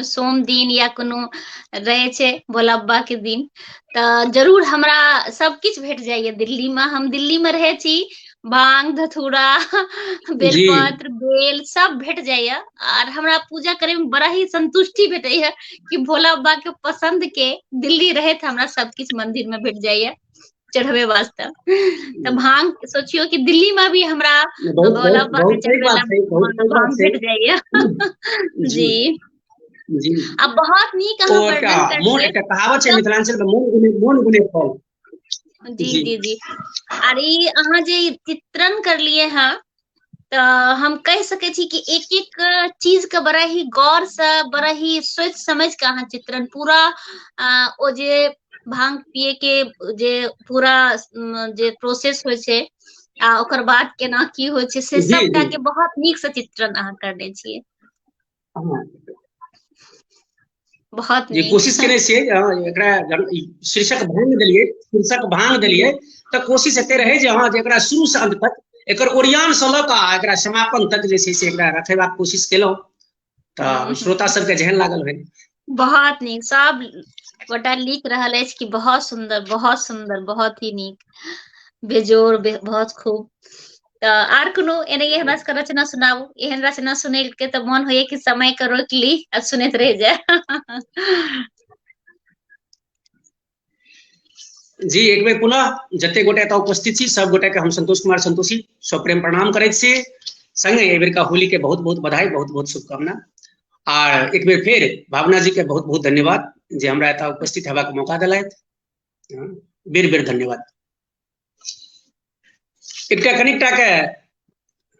सोम दिन या कोनो रहे छै भोला बाबा के दिन, तऽ जरूर हमरा सब किछ भेट जाइए। दिल्ली में, हम दिल्ली में रहे छी, भांग धतूरा बेलपत्र बेल सब भेट जाइए, और हमरा पूजा करे में बड़ा ही संतुष्टि भेटैया कि भोला बाबा के पसंद के दिल्ली रहे हमरा सब किछ मंदिर में भेट जाइए चढ़ावे वास्ते। तो भांग सोचियो कि दिल्ली में भी हमरा भोला बाबा के चढ़ावे ला भांग भेट जाइए। जी जी अब बहुत नीक अहाँ वर्णन करलिए। एकटा कहावत छै मिथिलांचल में, मोन गुने फल। जी अरे अहाँ जे चित्रण करलिए हैं, तो हम कह सके छी कि एक एक चीज के बड़ा ही गौर से, बड़ा ही सोच समझ के अहाँ चित्रण पूरा ओ जे भांग पिए के जे पूरा जे प्रोसेस होय छै आ ओकर बाद केना की होय छै से सबटा के बहुत नीक से चित्रण अहाँ करने छियै। बहुत जे कोशिश केने छियै एकरा शीर्षक भांग देलियै तऽ कोशिश एते रहै जे अहाँ जे एकरा शुरू से अंत तक एकर ओरियान से लऽ कऽ एकरा समापन तक जे छै से एकरा रखेबाक कोशिश केलहुँ, तऽ श्रोता सबके जेहन लागल है। बहुत नीक, सब गोटा लिख रहल अछि कि बहुत सुंदर, बहुत सुंदर, बहुत ही नीक, बेजोड़, बहुत खूब। तो आर कोनो एनहिए हमरा सबके रचना सुनाबू। एहन रचना सुनै के तऽ मन होइए कि समय के रोक ली आ सुनैत रह जाए। जी एक बेर पुनः जते गोटे एतऽ उपस्थित छी सब गोटे के हम संतोष कुमार संतोषी सप्रेम प्रणाम करैत छी। संगे एहि बेर का होली के बहुत बहुत बधाई, बहुत बहुत शुभकामना। और एक बेर फिर भावना जी के बहुत बहुत धन्यवाद जे हमरा एतऽ उपस्थित हेबाक मौका देलथि। बेर बेर धन्यवाद। एकटा कनिकटा के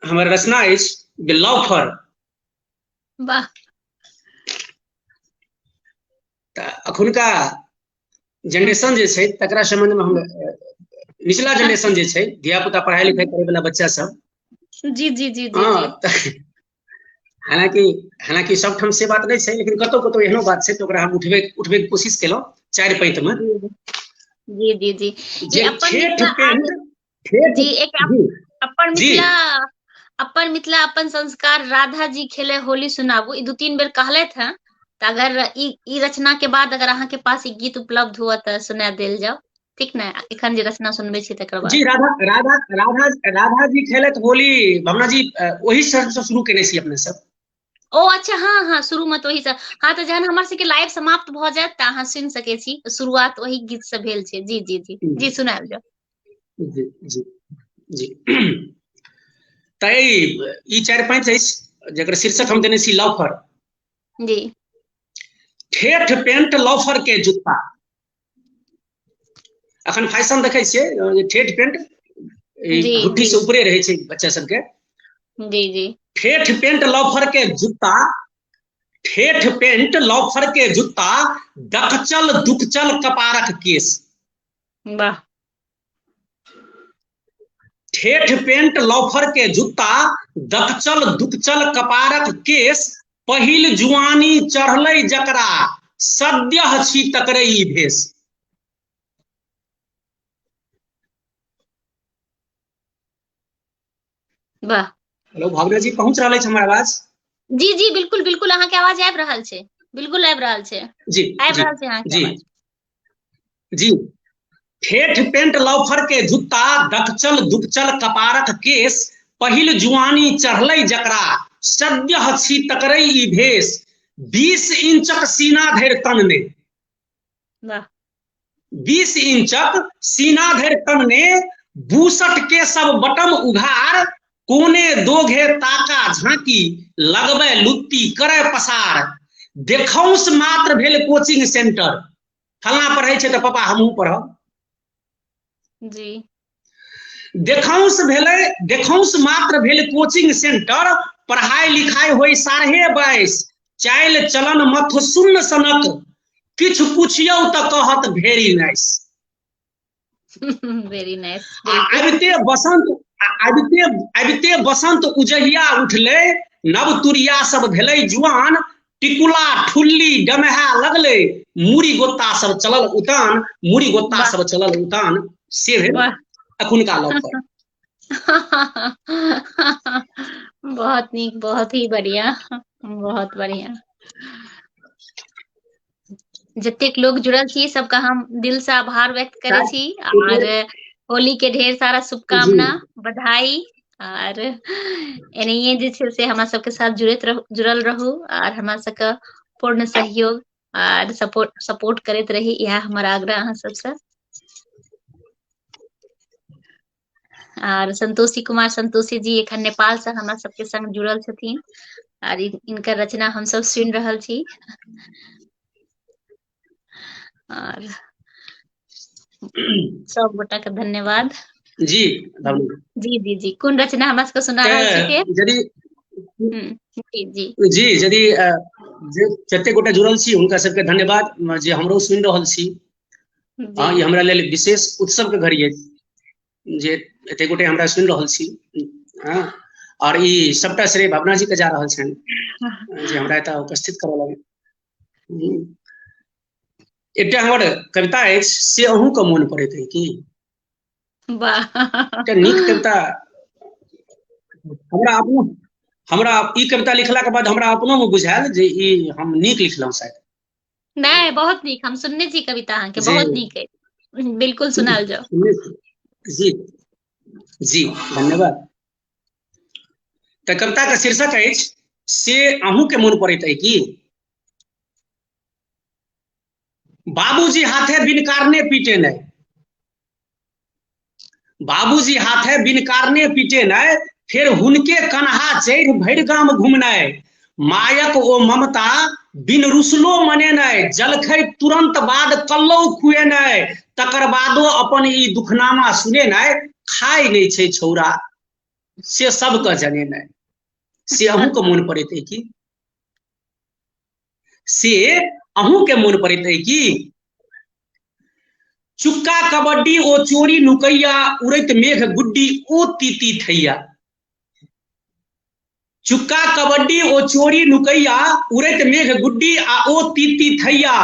हमर रचना अछि लव फॉर। वाह। तऽ अखुनका जनरेशन जे छै तकरा संबंध में हम निचला जनरेशन जे छै, धिया पुता पढ़ाई लिखाई करे वाला बच्चा सब, जी हालांकि सब ठाम से बात नहीं छै, लेकिन कतौ कतौ एहनो बात छै तो ओकरा हम उठबे के कोशिश केलहुं चारि पंक्ति में। जी अपन मिथिला अपन संस्कार राधा जी खेले होली सुनाबू, ई 2-3 बेर कहलथि हैं। तो अगर ई रचना के बाद अगर अहाँ के पास ई गीत उपलब्ध हुआ तो सुना देल जाओ, ठीक ना? एखन जे रचना सुनबे छी तकर बाद। जी राधा जी खेलत होली भावना जी वही से शुरू केने छी अपने सब। ओ अच्छा, हाँ शुरू में तो वही से, हाँ तो जहन हमर सबके लाइव समाप्त भ जायत त अहाँ सुनि सकै छी, शुरुआत वही गीत से भेल छै। जी सुनायल जाओ। जी तऽ ई 4-5 अछि जकर शीर्षक हम देने छी लॉफर। जी। ठेठ पेंट लॉफर के जूता। अखन फैशन देखे छियै ठेठ पेंट घुट्टी से ऊपरे रहे छै बच्चा सबके। जी। ठेठ पेंट लॉफर के जूता, ठेठ पेंट लॉफर के जूता, डकचल दुकचल कपारक केस। वाह। ठेठ पेंट लॉफर के जूता, डकचल दुकचल कपारक केस, पहिल जुआनी चढ़लै जकरा, सद्यह छी तकरई भेष। वाह। हेलो भावना जी, पहुंच रहल अछि हमर आवाज? जी बिल्कुल अहाँ के आवाज आबि रहल छै, बिल्कुल आबि रहल छै। जी आबि रहल छै अहाँ के आवाज। जी ठेठ पेंट लॉफर के जूता, डकचल दुकचल कपारक केस, पहिल जुआनी चढ़लै जकरा, सद्यह छी तकरई ई भेष, 20 इंचक सीना धरि तनने। वाह। 20 इंचक सीना धरि तनने, 62 के सब बटम उघार, कोने दोघे ताका झांकी, लगबै लुत्ती करे पसार, देखौंस मात्र भेल कोचिंग सेंटर। फलना पढ़ै छै तऽ पापा हमहूँ पढ़ब। जी। देखौंस मात्र भेल कोचिंग सेंटर, पढ़ाई लिखाई होई 22.5, चाइल चलन मथ सुन्न सनक, किछु पुछियौ तऽ कहत वेरी नाइस। Very nice. आबिते बसंत उजहिया उठले, नव तुरिया सब भेलै जुआन, टिकुला ठुल्ली डमहा लगले, मुड़ी गोत्ता सब चलल उतान, मुड़ी गोत्ता सब चलल उतान। से भेल अखुनका लव पर। बहुत नीक, बहुत ही बढ़िया, बहुत बढ़िया। जतेक लोग जुड़ल छी सबका हम दिल से आभार व्यक्त करे छी, और होली के ढेर सारा शुभकामना, बधाई, और एनहिये जे छै से हमरा सबके साथ जुड़ल रहू, और हमरा सबके पूर्ण सहयोग और सपोर्ट करैत रही, यह हमर आग्रह अहाँ सबसे। और संतोषी कुमार संतोषी जी एखन नेपाल से हमरा सबके संग जुड़ल छथिन, और इनकर रचना हम सब सुनि रहल छी। और सब गोटा के धन्यवाद जी। जी जी जी, कोन रचना हमरा सबके सुना रहल छी के? जी यदि जते गोटा जुड़ल छी हुनका सबके धन्यवाद, जे हमरो सुनि रहल छी। हाँ, ये हमरा लेल विशेष उत्सव के घड़ी है जे एते गोटे हमरा सुनि रहल छी। हाँ, और ई सबटा श्रेय भावना जी के जा रहल छनि जे हमरा एतऽ उपस्थित करऽ लगे। एकटा हमर कविता अछि, से अहूँ के मोन पड़ैत है कि? वाह, एकटा नीक कविता हमरा ई कविता लिखला के बाद हमरा अपनो में बुझायल जे ई हम नीक लिखलहुँ शायद। नहीं, बहुत नीक, हम सुनने छी कविता अहाँ के, बहुत नीक है, बिल्कुल सुनाल जाओ। जी जी, धन्यवाद। तो कविता के शीर्षक अछि, से अहूँ के मोन पड़ैत है कि? बाबूजी हाथे बिन कारने पीटे नहीं, बाबूजी हाथे बिन कारने पीटे नहीं, फिर हुनके कन्हा चढ़ भरि गाम घुमनाई, मायक ओ ममता बिन रुसलो मने नहीं, जलखै तुरंत बाद कल्लौ खुए नहीं, तकर बादो अपन ई दुखनामा सुने नहीं, खाय नहीं छै छौरा से सबके जने नहीं। से अहूँ के मोन पड़ैत है कि? से अहूँ के मोन पड़ैत है कि? चुक्का कबड्डी ओ चोरी नुकैया, उड़ैत मेघ गुड्डी ओ तीती थैया, चुक्का कबड्डी ओ चोरी नुकैया, उड़ैत मेघ गुड्डी आ ओ तीती थैया,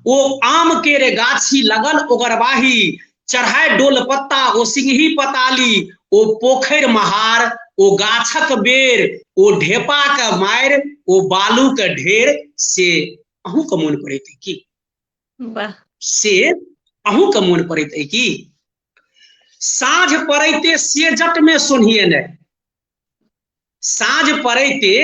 ओ आम के रे गाछी लगल ओगरबाही, चढ़ाई डोल पत्ता ओ सिंही पताली, ओ पोखर महार ओ गाछक बेर, ओ ढेपा के मार ओ बालू के ढेर। से अहूँ के मोन पड़ैत है कि? से अहूँ के मोन पड़ैत है कि? साँझ पड़ैते से जट में सोन्हिए नहीं, साँझ पड़ैते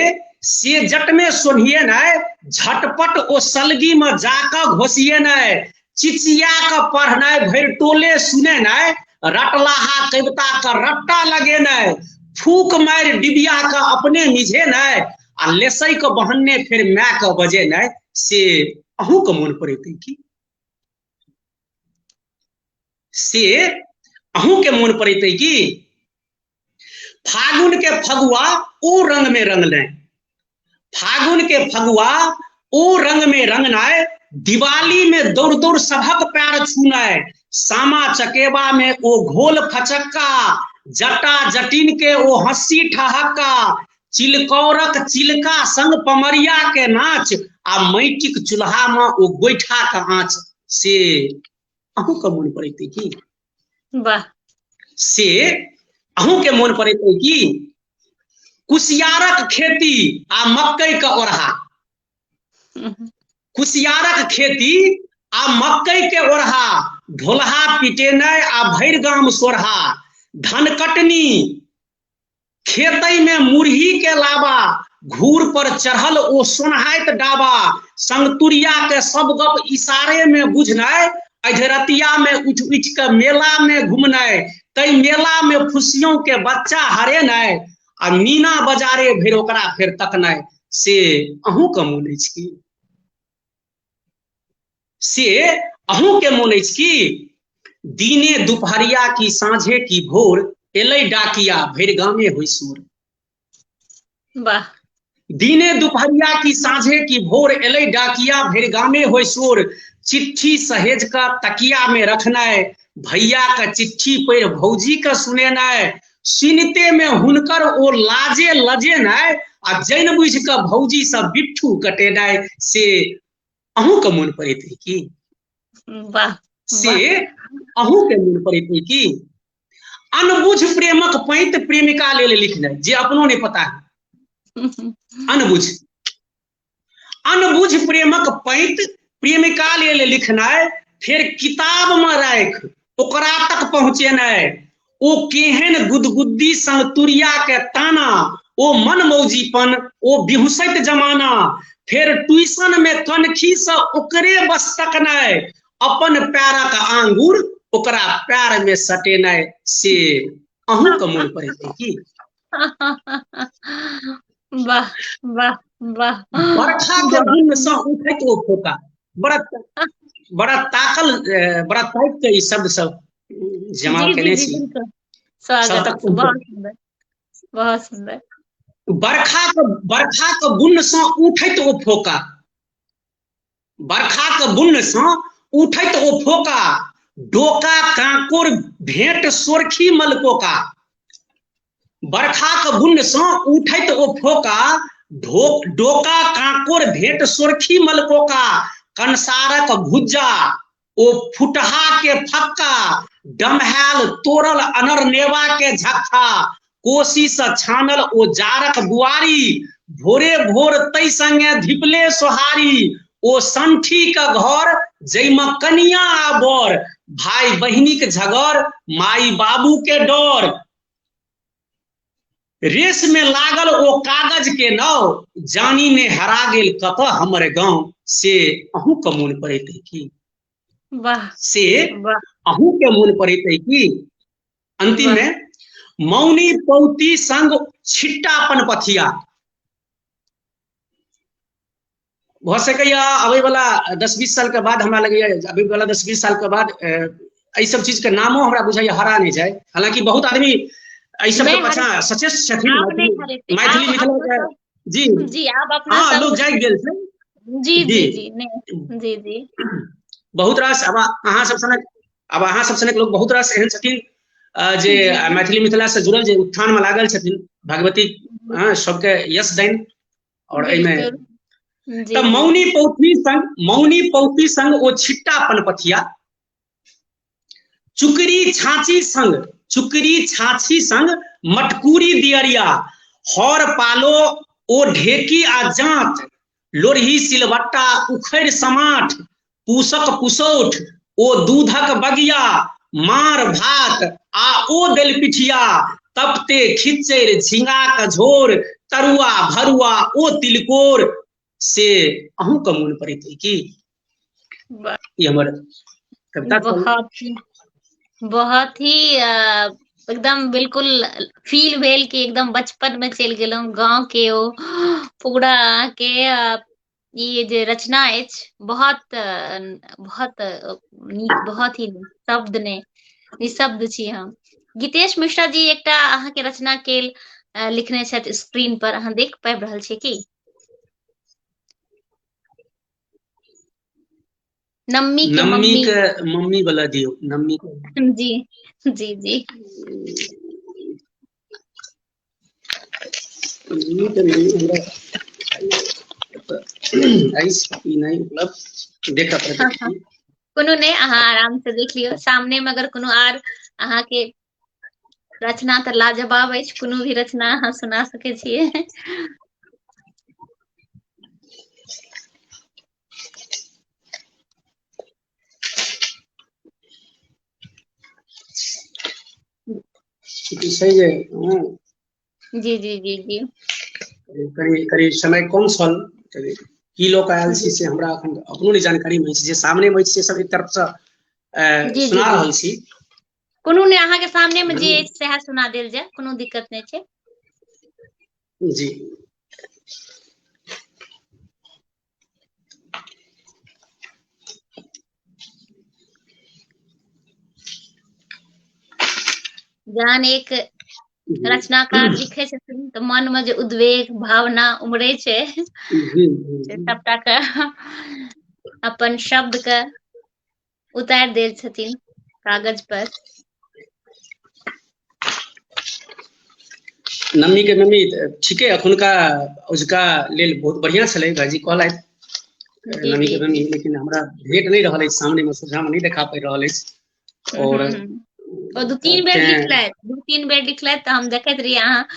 से जट में सोन्हिए नहीं, झटपट ओ सलगी में जाकर घोसिए नहीं, चिचिया का पढ़नाई भर टोले सुने नहीं, रटलाहा कविता का रट्टा लगे नहीं, फूक मार डिबिया का अपने निझे नहीं, आ लेसई के बहन्ने फिर मै के बजे नहीं। से अहूँ के मोन पड़ैत है कि? से अहूँ के मोन पड़ैत है कि? फागुन के फगुआ ओ रंग में रंगने, फागुन के फगुआ ओ रंग में रंगनाय, दिवाली में दौड़ दौड़ सबक पैर छूनाय, सामा चकेबा में ओ घोल फचक्का, जटा जटिन के ओ हंसी ठहक्का, चिलकौरक चिलका संग पमरिया के नाच, आ मैटिक चूल्हा में ओ गोइठा का आँच। से अहूँ के मोन पड़ैत है कि? वाह। से अहूँ के मोन पड़ैत है कि? कुसियारक खेती आ मकई के ओरहा, कुसियारक खेती आ मकई के ओरहा, ढोलहा पिटेनाई आ भैर गाम सोरहा, धन कटनी खेतई में मुरही के लाबा, घूर पर चढ़ल ओ सोनहाइत डाबा, संगतुरिया के सब गप इशारे में बुझनाई, अधरतिया में उठ उठ के मेला में घूमनाई, कई मेला में खुशियों के बच्चा हरेनाई, आ मीना बाजारे भर ओकरा फिर तकनाई। से अहूँ के मोन अछि कि? से अहूँ के मोन अछि कि? दीने दुपहरिया की साँझे की भोर, एलै डाकिया भर गामे होई शोर। वाह। दीने दुपहरिया की साँझे की भोर, एलै डाकिया भर गामे होई शोर, चिट्ठी सहेज का तकिया में रखनाई, भैया का चिट्ठी पढ़ भौजी का सुनेनाय सुनते में हुनकर ओ लाजे लजेनाय आ जैन बुझ के भौजी सब बिट्ठू कटेनाय से अहूँ के मन पड़ैत है की वाह से अहूँ के मन पड़ैत है की अनबुझ प्रेमक पैंत प्रेमिका लेल लिखनाय जे अपनो नहीं पता है अनबुझ अनबुझ प्रेमक पैंत प्रेमिका लेल लिखनाय फिर किताब में राख ओकरा तक पहुँचेनाय ओ केहन गुदगुद्दी संग तुरिया के ताना ओ मन मौजीपन ओ बिहुसैत जमाना फिर ट्यूशन में कनखी से ओकरे बस तकनाय अपन पैरक आंगूर ओकरा पैर में सटेनाय से अहूँ के मन पड़ैत है की वाह वाह वाह बरखा के बुन्न से उठैत ओ फोका बड़ा ताकल बड़ा टाइप के ई शब्द सब जमा केने छी स्वागत बहुत सुंदर बहुत सुंदर बरखा के बुन्न से उठैत ओ फोका बरखा के बुन्न से उठैत ओ फोका डोका कांकोर भेंट सोरखी मलकोका बरखा के बुन्न से उठैत ओ फोका डोका कांकोर भेंट सोरखी मलकोका कंसारक भुज्जा ओ फुटहा के फक्का डमहैल तोरल अनर नेवा के झक्का कोसी से छानल ओ जारक बुआरी भोरे भोर तै संगे धिपले सोहारी ओ संठी का घर जैमा कनिया आ बर भाई बहिनी के झगड़ माई बाबू के डर रेस में लागल ओ कागज के नाव जानी ने हरा गेल कत हमर गांव से अहूँ के मन पड़ैत है की वाह से अहूँ के मन पड़ैत है की अंतिम में मौनी पौती संग छिट्टापन पथिया भ सकैया आबे वाला 10-20 साल के बाद हमरा लगैया आबे वाला 10-20 साल के बाद एहि सब चीज के नामो हमरा बुझाइया हरा नहीं जाए हालांकि बहुत आदमी एहि सब के पाछा सचेत छथिन मैथिली मिथिला जी जी आप अपना हां लोग जाग गेल छै जी जी जी नहीं जी जी बहुत रास अब अहाँ सब सनक लोग बहुत रास एहन छथिन जे मैथिली मिथिला से जुड़ल जे उत्थान में लागल छथिन भगवती सबके यश दैन और एमे त मौनी पौती संग ओ छिट्टापन पथिया चुकरी छाछी संग मटकूरी दियरिया हर पालो ओ ढेकी आ जांत लोरही सिलवट्टा उखड़ समाठ पूसक पुसौठ ओ दूधक बगिया मार भात आ ओ देल पिठिया तपते खिचैर झिंगा का झोर तरुआ भरुआ ओ तिलकोर से अहूँ का मन पड़ैत है की ये हमर कविता बहुत ही एकदम बिल्कुल फील भेल कि एकदम बचपन में चल गेलौं गांव के ओ पूरा के ये जे रचना अछि बहुत बहुत नीक बहुत ही शब्द ने निशब्द छी हम गीतेश मिश्रा जी एकटा अहाँ के रचना के लिखने छथि स्क्रीन पर अहाँ देख पाबि रहल छी की नम्मी के मम्मी वाला दियो नम्मी के जी जी जी नहीं उपलब्ध देखा पड़ता कोनो नहीं अहाँ आराम से देख लियो सामने में अगर कोनो आर अहाँ के रचना तो लाजवाब अछि कोनो भी रचना अहाँ सुना सके छिए सही है जी जी जी जी करीब समय कम छल की लोक आयल छी से हमरा अखन अपनो नहीं जानकारी में छै सामने में से सब एक तरफ से सुना रहल छी कोनो ने अहाँ के सामने में जे सेहा सुना देल जाय कोनो दिक्कत नहीं छै जी जहन एक रचनाकार लिखे छथिन तो मन में जो उद्वेग भावना उमड़े छै सबटा के अपन शब्द के उतार देल छथिन कागज पर। नमी के नमी ठीक है अखुनका उसका लेल बहुत बढ़िया छले भाईजी कहलथि जी नमी जी के नमी, लेकिन हमरा भेट नहीं रहल अछि, सामने में सोझा में नहीं देखा पाबि रहल अछि। और और 2-3 बेर लिखलथि, 2-3 बेर लिखलथि तऽ हम देखैत रही अहाँ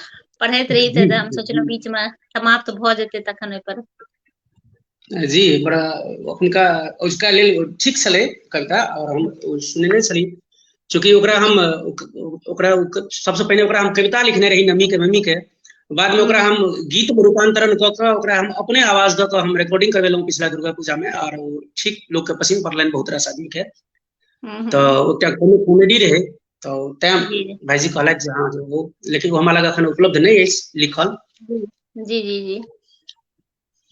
पढ़ैत रही तऽ हम सोचलहुँ बीच में समाप्त भऽ जेतै तखन ओहि पर। जी बड़ा अखुनका उसका लेल ठीक छले कविता, और हम सुनने छली, चूंकि ओकरा हम सबसे पहले ओकरा हम कविता लिखने रही नमी के मम्मी के, बाद में ओकरा हम गीत में रूपांतरण क के ओकरा हम अपने आवाज द के हम रिकॉर्डिंग करवेलहुँ पिछला दुर्गा पूजा में, और ठीक लोग के पसंद पड़लनि बहुत रास आदमी के। तो ओकटा कॉमेडी रहे, तो तैं भाईजी कहलथि जे हाँ वो, लेकिन वो हमरा लग अखन उपलब्ध नहीं है लिखल। जी जी जी।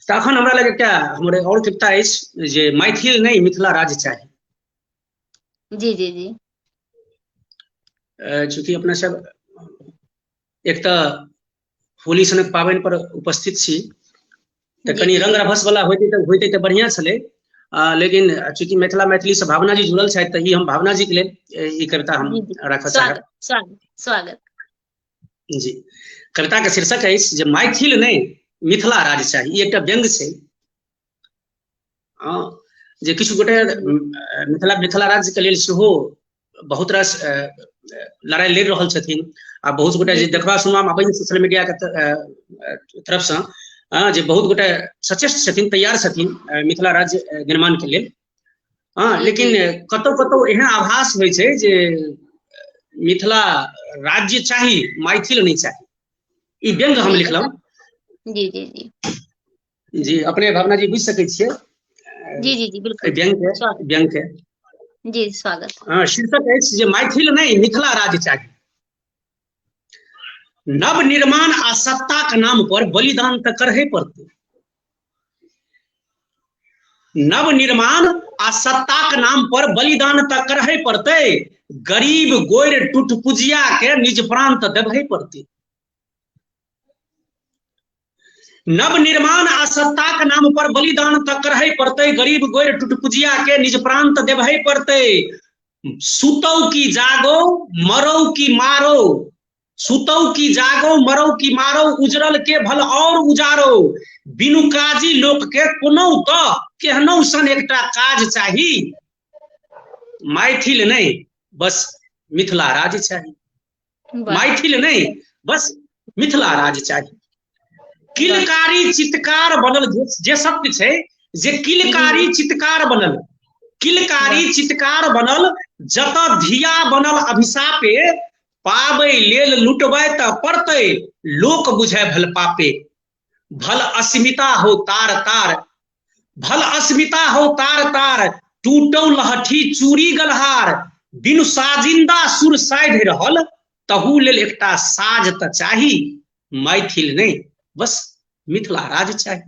तखन हमरा लग एकटा हमर और कविता अछि जे मैथिल नहीं मिथिला राज्य चाही। जी जी जी। चूंकि अपना सब एक तो होली सनक पाबनि पर उपस्थित छी, तो कनी रंग रभस वाला होते तो बढ़िया छले, लेकिन चूंकि मिथिला मैथिली से भावना जी जुड़ल छथि, तो हम भावना जी के लेल ई कविता हम रखऽ चाहब। स्वागत स्वागत। जी, कविता के शीर्षक अछि जे मैथिल नहीं मिथिला राज्य चाही। ई एकटा व्यंग छै, जे किछु गोटे मिथिला राज्य के लेल सेहो बहुत रास लड़ाई लड़ि रहल छथिन, आ बहुत गोटे जे देखबा सुनबा में अबै सोशल मीडिया के तरफ से जे बहुत गोटे सचेष्ट छथिन, तैयार छथिन मिथिला राज्य निर्माण के लेल। लेकिन कतौ कतौ एहन आभास होइ छै जे मिथिला राज्य चाही, मैथिल नहीं चाही। ई व्यंग हम लिखलहुँ। जी जी जी जी, अपने भावना जी बुझि सकै छियै। जी जी जी बिल्कुल। व्यंग के जी स्वागत। शीर्षक अछि जे मैथिल नहीं मिथिला राज्य चाही। नव निर्माण आ सत्ता के नाम पर बलिदान तऽ करहे पड़तै। नव निर्माण आ सत्ता के नाम पर बलिदान तऽ करहे पड़तै। गरीब गोर टुटपुजिया के निज प्राण तऽ देबहे पड़तै। नव निर्माण आ सत्ता के नाम पर बलिदान तऽ करहे पड़तै। गरीब गोर टुटपुजिया के निज प्राण तऽ देबहे पड़तै। सुतौ की जागो मरौ की मारो, सुतौ की जागो मरौ की मारो, उजरल के भल और उजारो। बिनु काजी लोक के कोनो तऽ केहनो सन एकटा काज चाही। मैथिल नहीं बस मिथिला राज्य चाही। मैथिल नहीं बस मिथिला राज्य चाही। किलकारी चित्कार बनल जे शब्द छै, जे किलकारी चित्कार बनल, किलकारी चित्कार बनल जतऽ धिया बनल अभिशापे। पाबै लेल लुटबै तऽ पड़तै लोक बुझै भल पापे। भल अस्मिता हो तार तार, भल अस्मिता हो तार तार, टूटौ लहठी चूड़ी गलहार। बिनु साजिंदा सुर साधि रहल तहू लेल एकटा साज तऽ चाही। मैथिल नहीं बस मिथिला राज्य चाही।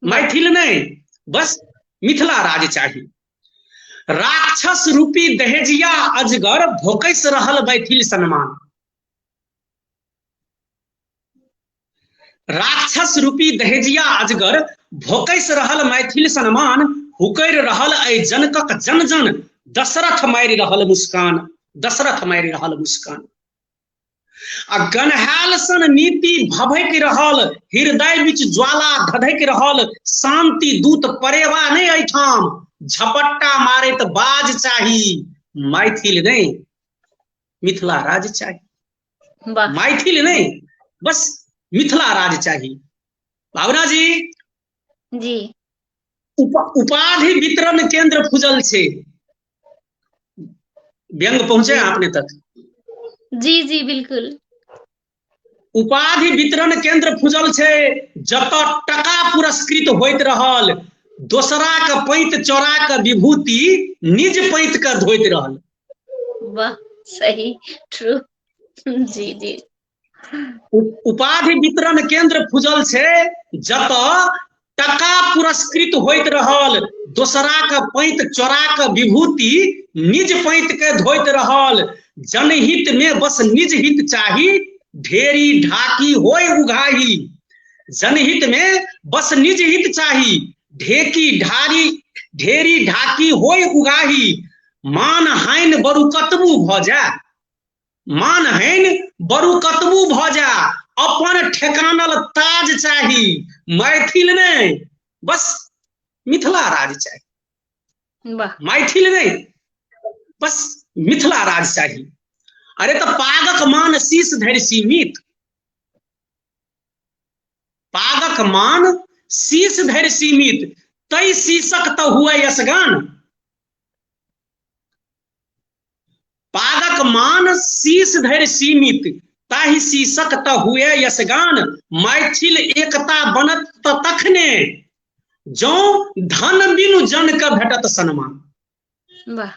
मैथिल नहीं बस मिथिला राज्य चाही। राक्षस रूपी दहेजिया अजगर भोकैस रहल मैथिल सम्मान। राक्षस रूपी दहेजिया अजगर भोकैस रहल मैथिल सम्मान। हुकैर रहल अइ जनकक जन जन, दशरथ मारि रहल मुस्कान, दशरथ मारि रहल मुस्कान। आ गनहाल सन नीति भभकि रहल, हृदय बीच ज्वाला धधकि रहल। शांति दूत परेवा नहीं एहिठाम, झपट्टा मारैत बाज चाही। मैथिल नहीं मिथिला राज्य चाही। मैथिल नहीं बस मिथिला राज्य चाही। भावना जी जी, उपाधि वितरण केंद्र खुजल छे। व्यंग पहुंचे आपने तक? जी जी बिल्कुल। उपाधि वितरण केंद्र खुजल छे, जतऽ टका पुरस्कृत होइत रहल। दोसरा के पैंत चोरा के विभूति निज पैंत के धोइत रहल। वाह सही, ट्रू। जी जी। उपाधि वितरण केंद्र खुजल छे, जतऽ टका पुरस्कृत होइत रहल। दोसरा के पैंत चोरा के विभूति निज पैंत के धोइत रहल। जनहित में बस निज हित चाही, ढेरी ढाकी होय उघाही। जनहित में बस निज हित चाही, ढेरी ढाकी होय उघाही। मान हानि बरु कतबू भ जा, मान हानि बरु कतबू भ जा, अपन ठेकानल ताज चाही, मैथिल नहीं बस मिथिला राज चाही। वाह मैथिल नहीं बस मिथिला राज चाही। अरे तो पागक मान शीश धरि सीमित, पागक मान शीश धरि सीमित, तई शीशक तो हुए यसगान। पागक मान शीश धरि सीमित, ताहि शीशक तो हुए यसगान। मैथिल एकता बनत त तखने, जौ धन बिनु जन के भेटत सम्मान। वाह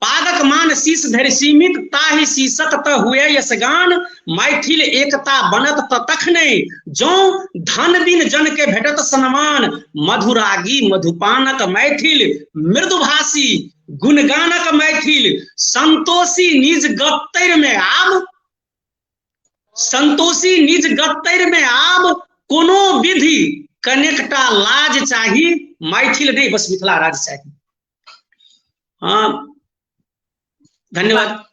पागक मान शीश धरि सीमित, ताहि शीशक त हुए यसगान। मैथिल एकता बनत त तखने, जौ धन बिन जन के भेटत सम्मान। मधुरागी मधुपानक मैथिल, मृदुभाषी गुणगानक मैथिल। संतोषी निज गत्तर में आब, संतोषी निज गत्तर में आब, कोनो विधि कनेकटा लाज चाही। मैथिल नहीं बस मिथिला राज चाही। हाँ धन्यवाद।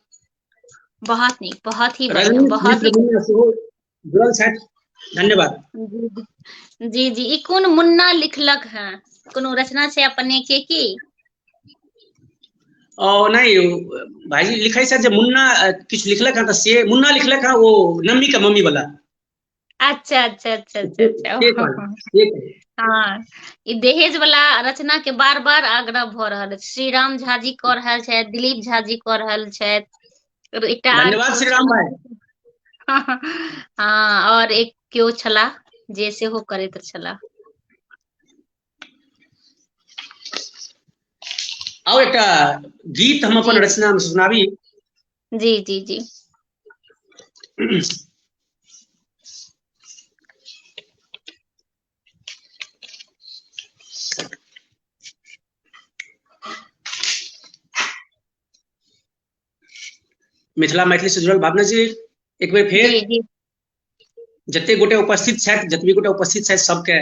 बहुत नहीं, बहुत ही बढ़िया, बहुत ही जुड़ल छथि, धन्यवाद। जी जी ई कोन मुन्ना लिखलक है, कोनो रचना छै अपने के की? नहीं भाईजी लिखै छथि जे मुन्ना किछु लिखलक हँ, तऽ से मुन्ना लिखलक हँ ओ नम्मी के मम्मी वाला। अच्छा अच्छा अच्छा अच्छा हाँ ई दहेज वाला रचना के बार बार आग्रह भ रहल अछि। श्री राम झा जी क रहल छथि, दिलीप झा जी क रहल छथि, एकटा धन्यवाद श्री राम भाई। हाँ और एक केओ छला जे सेहो करैत छला। आओ एकटा गीत हम अपन रचना में सुनाबी। जी जी जी मिथिला मैथिली से जुड़ल भावना जी एक बेर फेर जते गोटे उपस्थित छथि, जतबी गोटे उपस्थित छथि सबके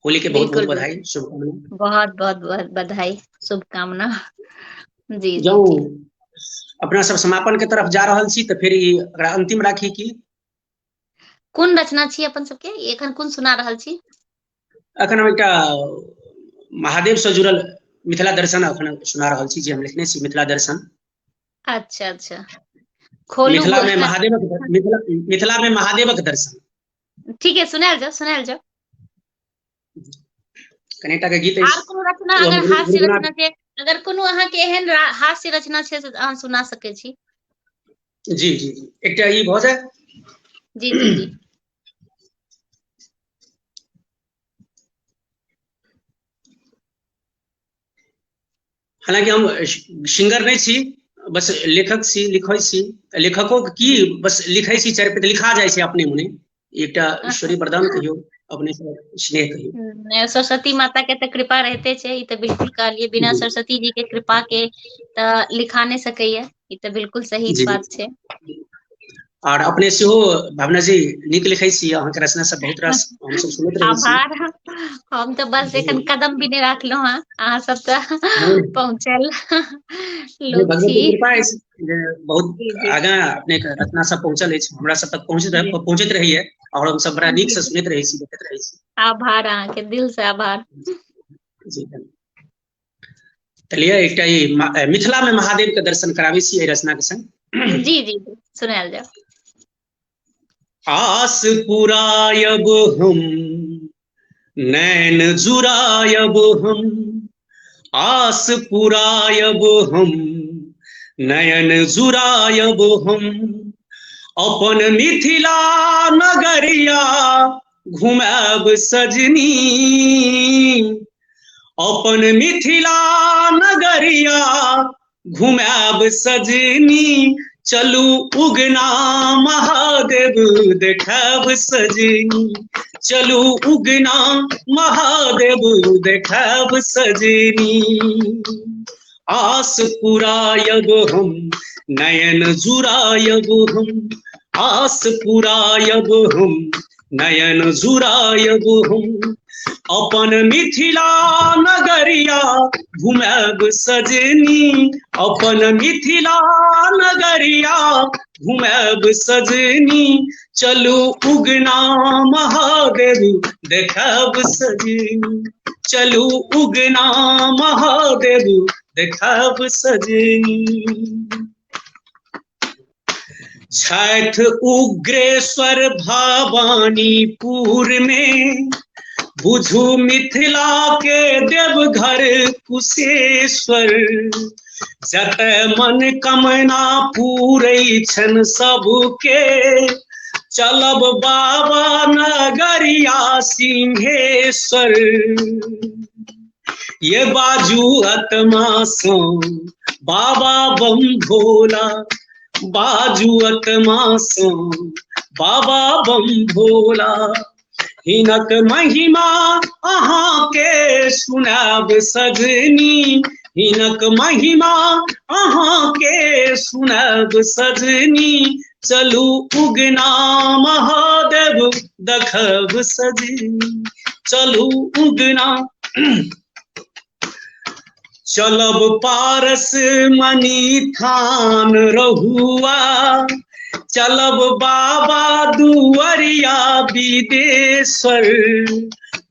होली के बहुत बहुत बधाई, शुभकामना। बहुत बहुत बधाई, शुभकामना। जी जो अपना सब समापन के तरफ जा रहल छी, तऽ फिर एकरा अंतिम राखी की कोन रचना छी अपन सबके एखन कोन सुना रहल छी? अखन हम एकटा महादेव से जुड़ल मिथिला दर्शन अखन सुना रहल छी, जे हम लिखने छी मिथिला दर्शन। अच्छा अच्छा खोलू। मिथिला में महादेवक दर्शन। ठीक है सुनायल जाओ। कनेटा के गीत आर कोनो रचना अगर हास्य रचना छै, अगर कोनो अहाँ के एहन हास्य रचना छै से अहाँ सुना सकै छी। जी जी जी एकटा ई भ जाय। जी जी जी हालांकि हम सिंगर नहीं छी, बस लेखक छी, लिखै छी। लेखकों की बस लिखै छी, चारि पे लिखा जाय छै अपने मुने। एकटा ईश्वरी वरदान कहियो, अपने से स्नेह कहियो। सरस्वती माता के तो कृपा रहते छै, ई तो बिल्कुल कहलिए, बिना सरस्वती जी के कृपा के तो लिखा नहीं सकैया, ई तो बिल्कुल सही बात छै। और अपने सेहो भावना जी नीक लिखै छी, अहाँ के रचना सब बहुत रास हम सब सुनैत रहै छी। आभार, हम तो बस एखन कदम भी नहीं राखलौ हँ, अहाँ सब तो पहुँचल लोग छी। भगवती कृपा अछि जे बहुत आगां अपने के रचना सब पहुँचल अछि, हमरा सब तक पहुँचैत रहैया, और हम सब बड़ा नीक से सुनैत रहै छी, देखैत रहै छी। आभार, अहाँ के दिल से आभार। जी चलिए एकटा ई मिथिला में महादेव के दर्शन कराबै छी एहि रचना के संग। जी जी सुनायल जाओ। आस पुरायब हम नैन जुरायब हम, आस पुरायब हम नयन जुरायब हम, अपन मिथिला नगरिया घुमाब सजनी, अपन मिथिला नगरिया घुमाब सजनी। चलू उगना महादेव देखाब सजनी, चलू उगना महादेव देखाब सजनी। आस पुरायब हम नयन जुरायब हम, आस पुरायब हम नयन जुरायब हम अपन मिथिला नगरिया घुमब सजनी, अपन मिथिला नगरिया घुमब सजनी, चलू उगना महादेव देखब सजनी, चलू उगना महादेव देखब सजनी। छठ उग्रेश्वर भवानीपुर में, बुझू मिथिला के देवघर कुशेश्वर, जत मन कामना पूरै छन सबके, चलब बाबा नगरिया सिंहेश्वर। ये बाजू आत्मा सो बाबा बम भोला, बाजू आत्मा सो बाबा बम भोला, हिनक महिमा अहाँ के सुनाब सजनी, हिनक महिमा अहाँ के सुनाब सजनी, चलू उगना महादेव देखब सजनी, चलू उगना। चलब पारस मणि थान रहुआ, चलब बाबा दुआरिया विदेश्वर,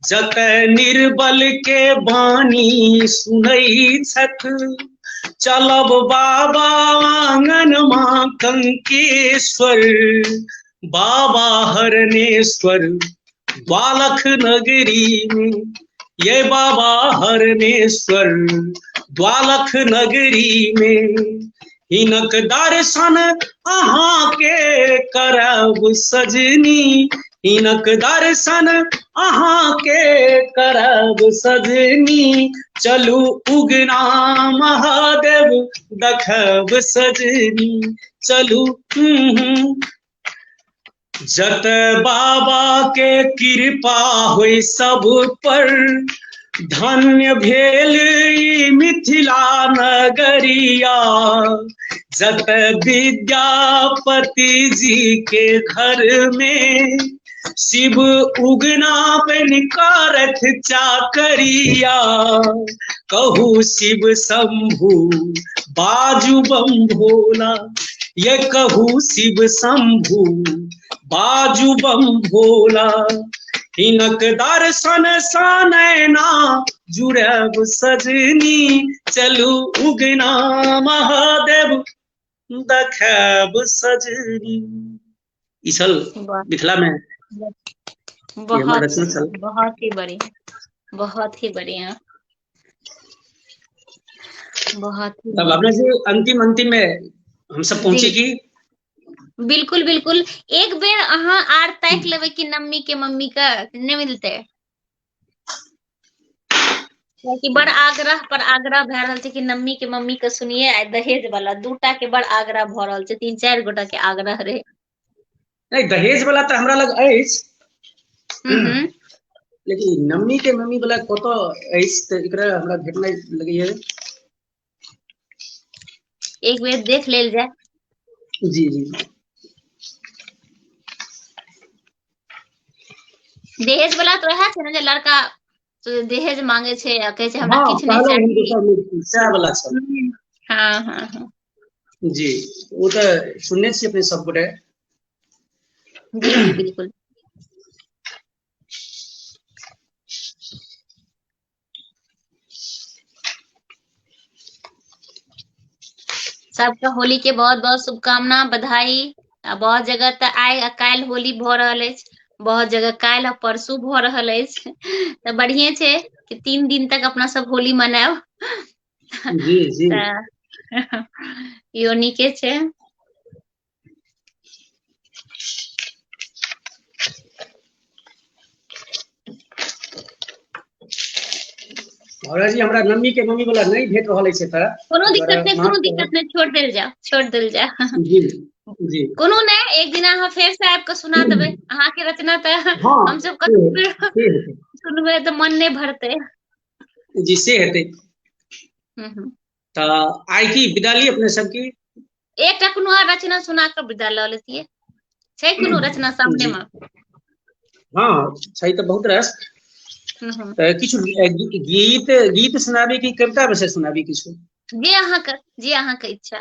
जत निर्बल के बानी सुनै छथ, चलब बाबा आंगन माँ कंकेश्वर, बाबा हरनेश्वर द्वालख नगरी में, ये बाबा हरनेश्वर द्वालख नगरी में, हिनक दर्शन अहाँ के करब सजनी, हिनक दर्शन अहाँ के करब सजनी, चलू उगना महादेव देखब सजनी, चलू। जत बाबा के कृपा होय सब पर, धन्य भेल ई मिथिला नगरिया, जत विद्यापति जी के घर में, शिव उगना बन करथ चाकरिया, कहू शिव शंभु बाजू बम भोला, ये कहू शिव शंभु बाजू बम भोला, हिनक दर्शन सानैना जुड़ब सजनी, चलू उगना महादेव देखब सजनी। ई छल मिथिला में बहुत बहुत ही बढ़िया, बहुत ही बढ़िया, बहुत ही। तब अपने से अंतिम में हम सब पहुंचे की बिल्कुल बिल्कुल। एक बेर अहाँ आर ताक लेबै कि नम्मी के मम्मी का नहीं मिलते, कि बड़ आग्रह पर आग्रह भए रहल छै कि नम्मी के मम्मी के सुनिए। आ दहेज वाला दूटा के बड़ आग्रह भ रहल छै, 3-4 गोटा के आग्रह रहे। नहीं दहेज वाला तो हमरा लग अछि, लेकिन नम्मी के मम्मी वाला कतो अछि त एकरा हमरा भेटनाइ लगैए। एक बेर देख लेल जाए। जी जी। दहेज वाला तो वह छै ने जे लड़का दहेज मांगे छै आ कहे छै हमरा किछ नहीं चाहिए, सएह वाला छै। हाँ हाँ हाँ जी, वो तो सुनने छी अपने सब गोटे। जी जी बिल्कुल। सबका होली के बहुत बहुत शुभकामना, बधाई। बहुत जगह त आइ काल्हि होली भ रहल अछि, बहुत जगह काल्हि आ परसू भ रहल अछि, त बढ़िए छै कि 3 दिन तक अपना सब होली मनाएब। जी जी इहो नीके छै। महाराज जी हमरा नम्मी के मम्मी वाला नहीं भेट रहल अछि त कोनो दिक्कत नहीं, छोड़ देल जा जी जी कोनो नहीं। एक दिन अहाँ फेर से आबि के सुना देबै अहाँ के रचना, त हम सब सुनबै त मन नहीं भरतै। जी से हेतै। त आइ की विदा ली अपने सब की एकटा कोनो रचना सुना के विदा ल लेतियै, छै कोनो रचना सामने में? हाँ सही तो बहुत रस किछु गीत गीत सुनाबी की कविता विषय सुनाबी किछु जे अहाँ के इच्छा।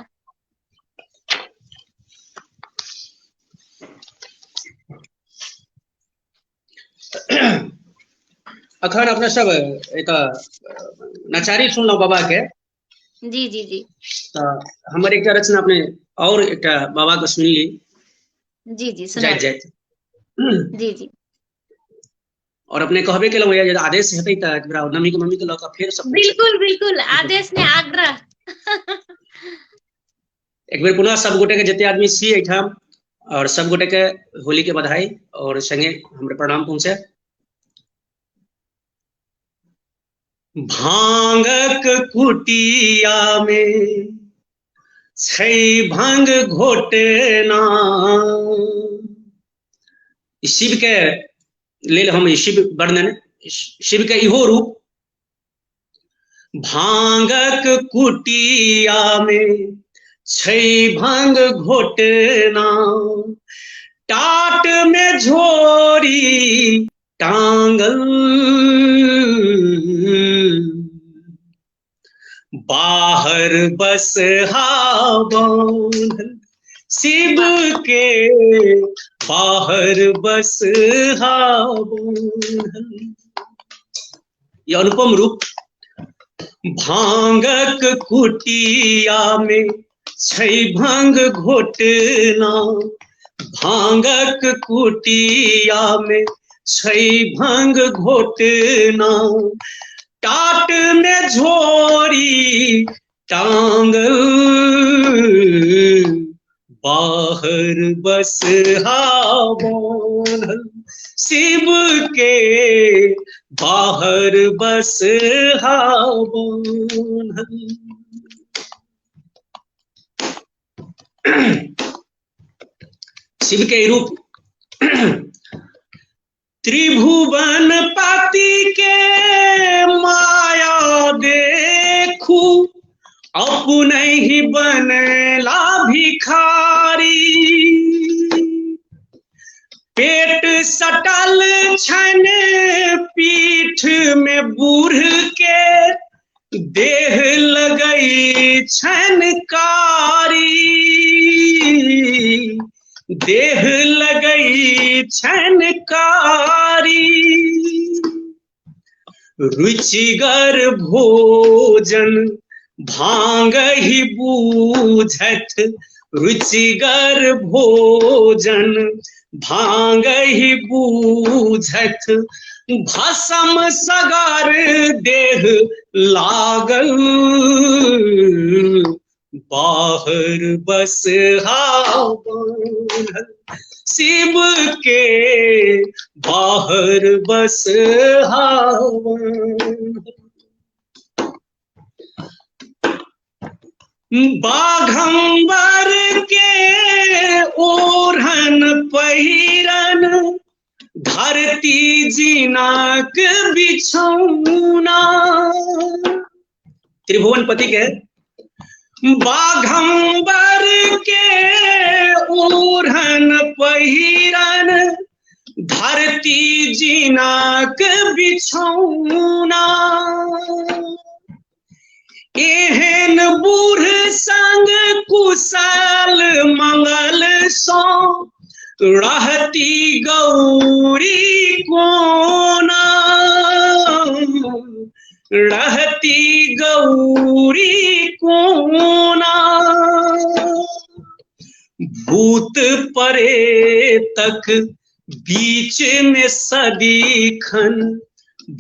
अखन अपने सब एक नचारी सुनलहुँ बाबा के। जी जी जी तो हमर एक रचना अपने और एक बाबा के सुनली। जी जी जाइत सुनाबी। जाइत जी जी और अपने कहबे केलहुँ यदि आदेश हेतै तऽ एक बेर नमी के मम्मी के लऽ कऽ फेर सब बिल्कुल बिल्कुल आदेश ने आग्रह। एक बेर पुनः सब गोटे के जते आदमी छी एठाम और सब गोटे के होली के बधाई और संगे हमरे प्रणाम पहुँचे। भांगक कुटिया में छै भांग घोटना। शिव के लेल हम शिव वर्णन शिव के इहो रूप। भांगक कुटिया में छै भांग घोटना। टाट में झोरी टांगल बाहर बस बांधल शिव के बाहर बस बांधल। ये अनुपम रूप। भांगक कुटिया में छै भांग घोटना। भांगक कुटिया में छै भांग घोटना। टाट में झोरी टांगल बाहर बस बांधल शिव के बाहर बस बांधल। शिव के रूप। त्रिभुवन पति के माया देखू अपने ही बनला भिखारी। पेट सटल छन पीठ में बूढ़ के देह लगई छन कारी। देह लगई छन कारी। रुचिगर भोजन भांग ही बूझत। रुचिगर भोजन भांग ही बूझत। भसम सगर देह लागल बाहर बस बांधल शिव के बाहर बस बांधल। बाघंबर के ओढ़न पहिरन धरती जीनाक बिछौना। त्रिभुवनपति के बाघंबर के ओढ़न पहिरन धरती जीनाक बिछौना। एहन बूढ़ संग कुशल मंगल सो रहती गौरी कोना। रहती गौरी कोना। भूत प्रेतक बीच में सदीखन।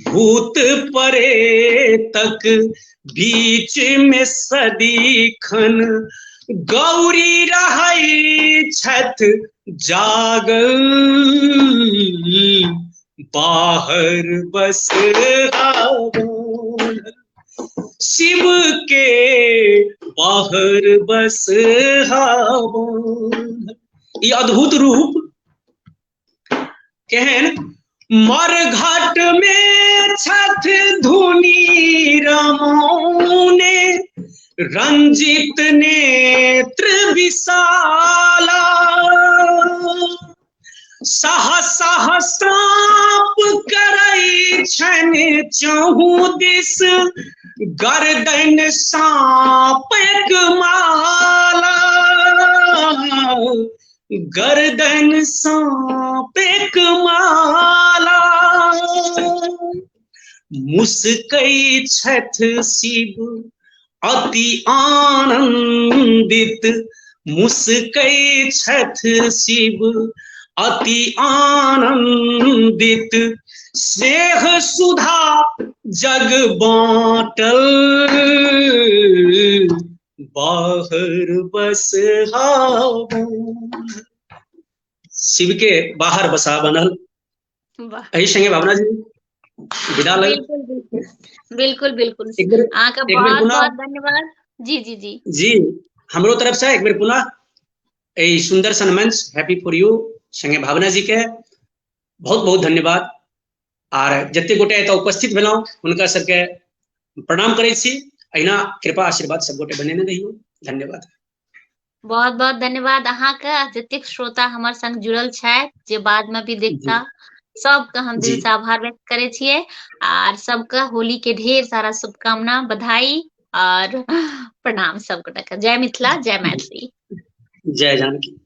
भूत प्रेतक बीच में सदीखन गौरी रहै छथ जागल बाहर बस बांधल शिव के बाहर बस बांधल। ये अद्भुत रूप केहन। मरघट में छठ धुनी रमौने रंजित नेत्र विशाला। सहस्रान छन चहु दिस गर्दन सांपक माला, गर्दन सांपक माला। मुस्कै छथ शिव अति आनंदित, मुस्कै छथ शिव अति आनंदित। स्नेह सुधा जग बाटल, बाहर बस शिव के बाहर बसा बनल। वाह, एही संगे भावना जी विदा लग। बिल्कुल बिल्कुल बिल्कुल बिल्कुल। एक बेर आपका एक बेर बहुत पुनः बहुत धन्यवाद। जी जी जी जी हमरो तरफ से एक बेर पुनः ए सुंदर सन मंच हैप्पी फॉर यू संगे भावना जी के बहुत बहुत धन्यवाद। आर जते गोटे एतऽ उपस्थित भेलहुँ हुनका सबके प्रणाम करै छी। अहिना कृपा आशीर्वाद सब गोटे बनेने रहियो। धन्यवाद। बहुत बहुत धन्यवाद अहाँके, जतेक श्रोता हमर संग जुड़ल छथि, जे बाद में भी जी देखता, सबके हम जी दिल से आभार व्यक्त करे छियै। आर सबके होली के ढेर सारा शुभकामना, बधाई और प्रणाम सब गोटे के। जय मिथिला, जय मैथिली। जय जानकी।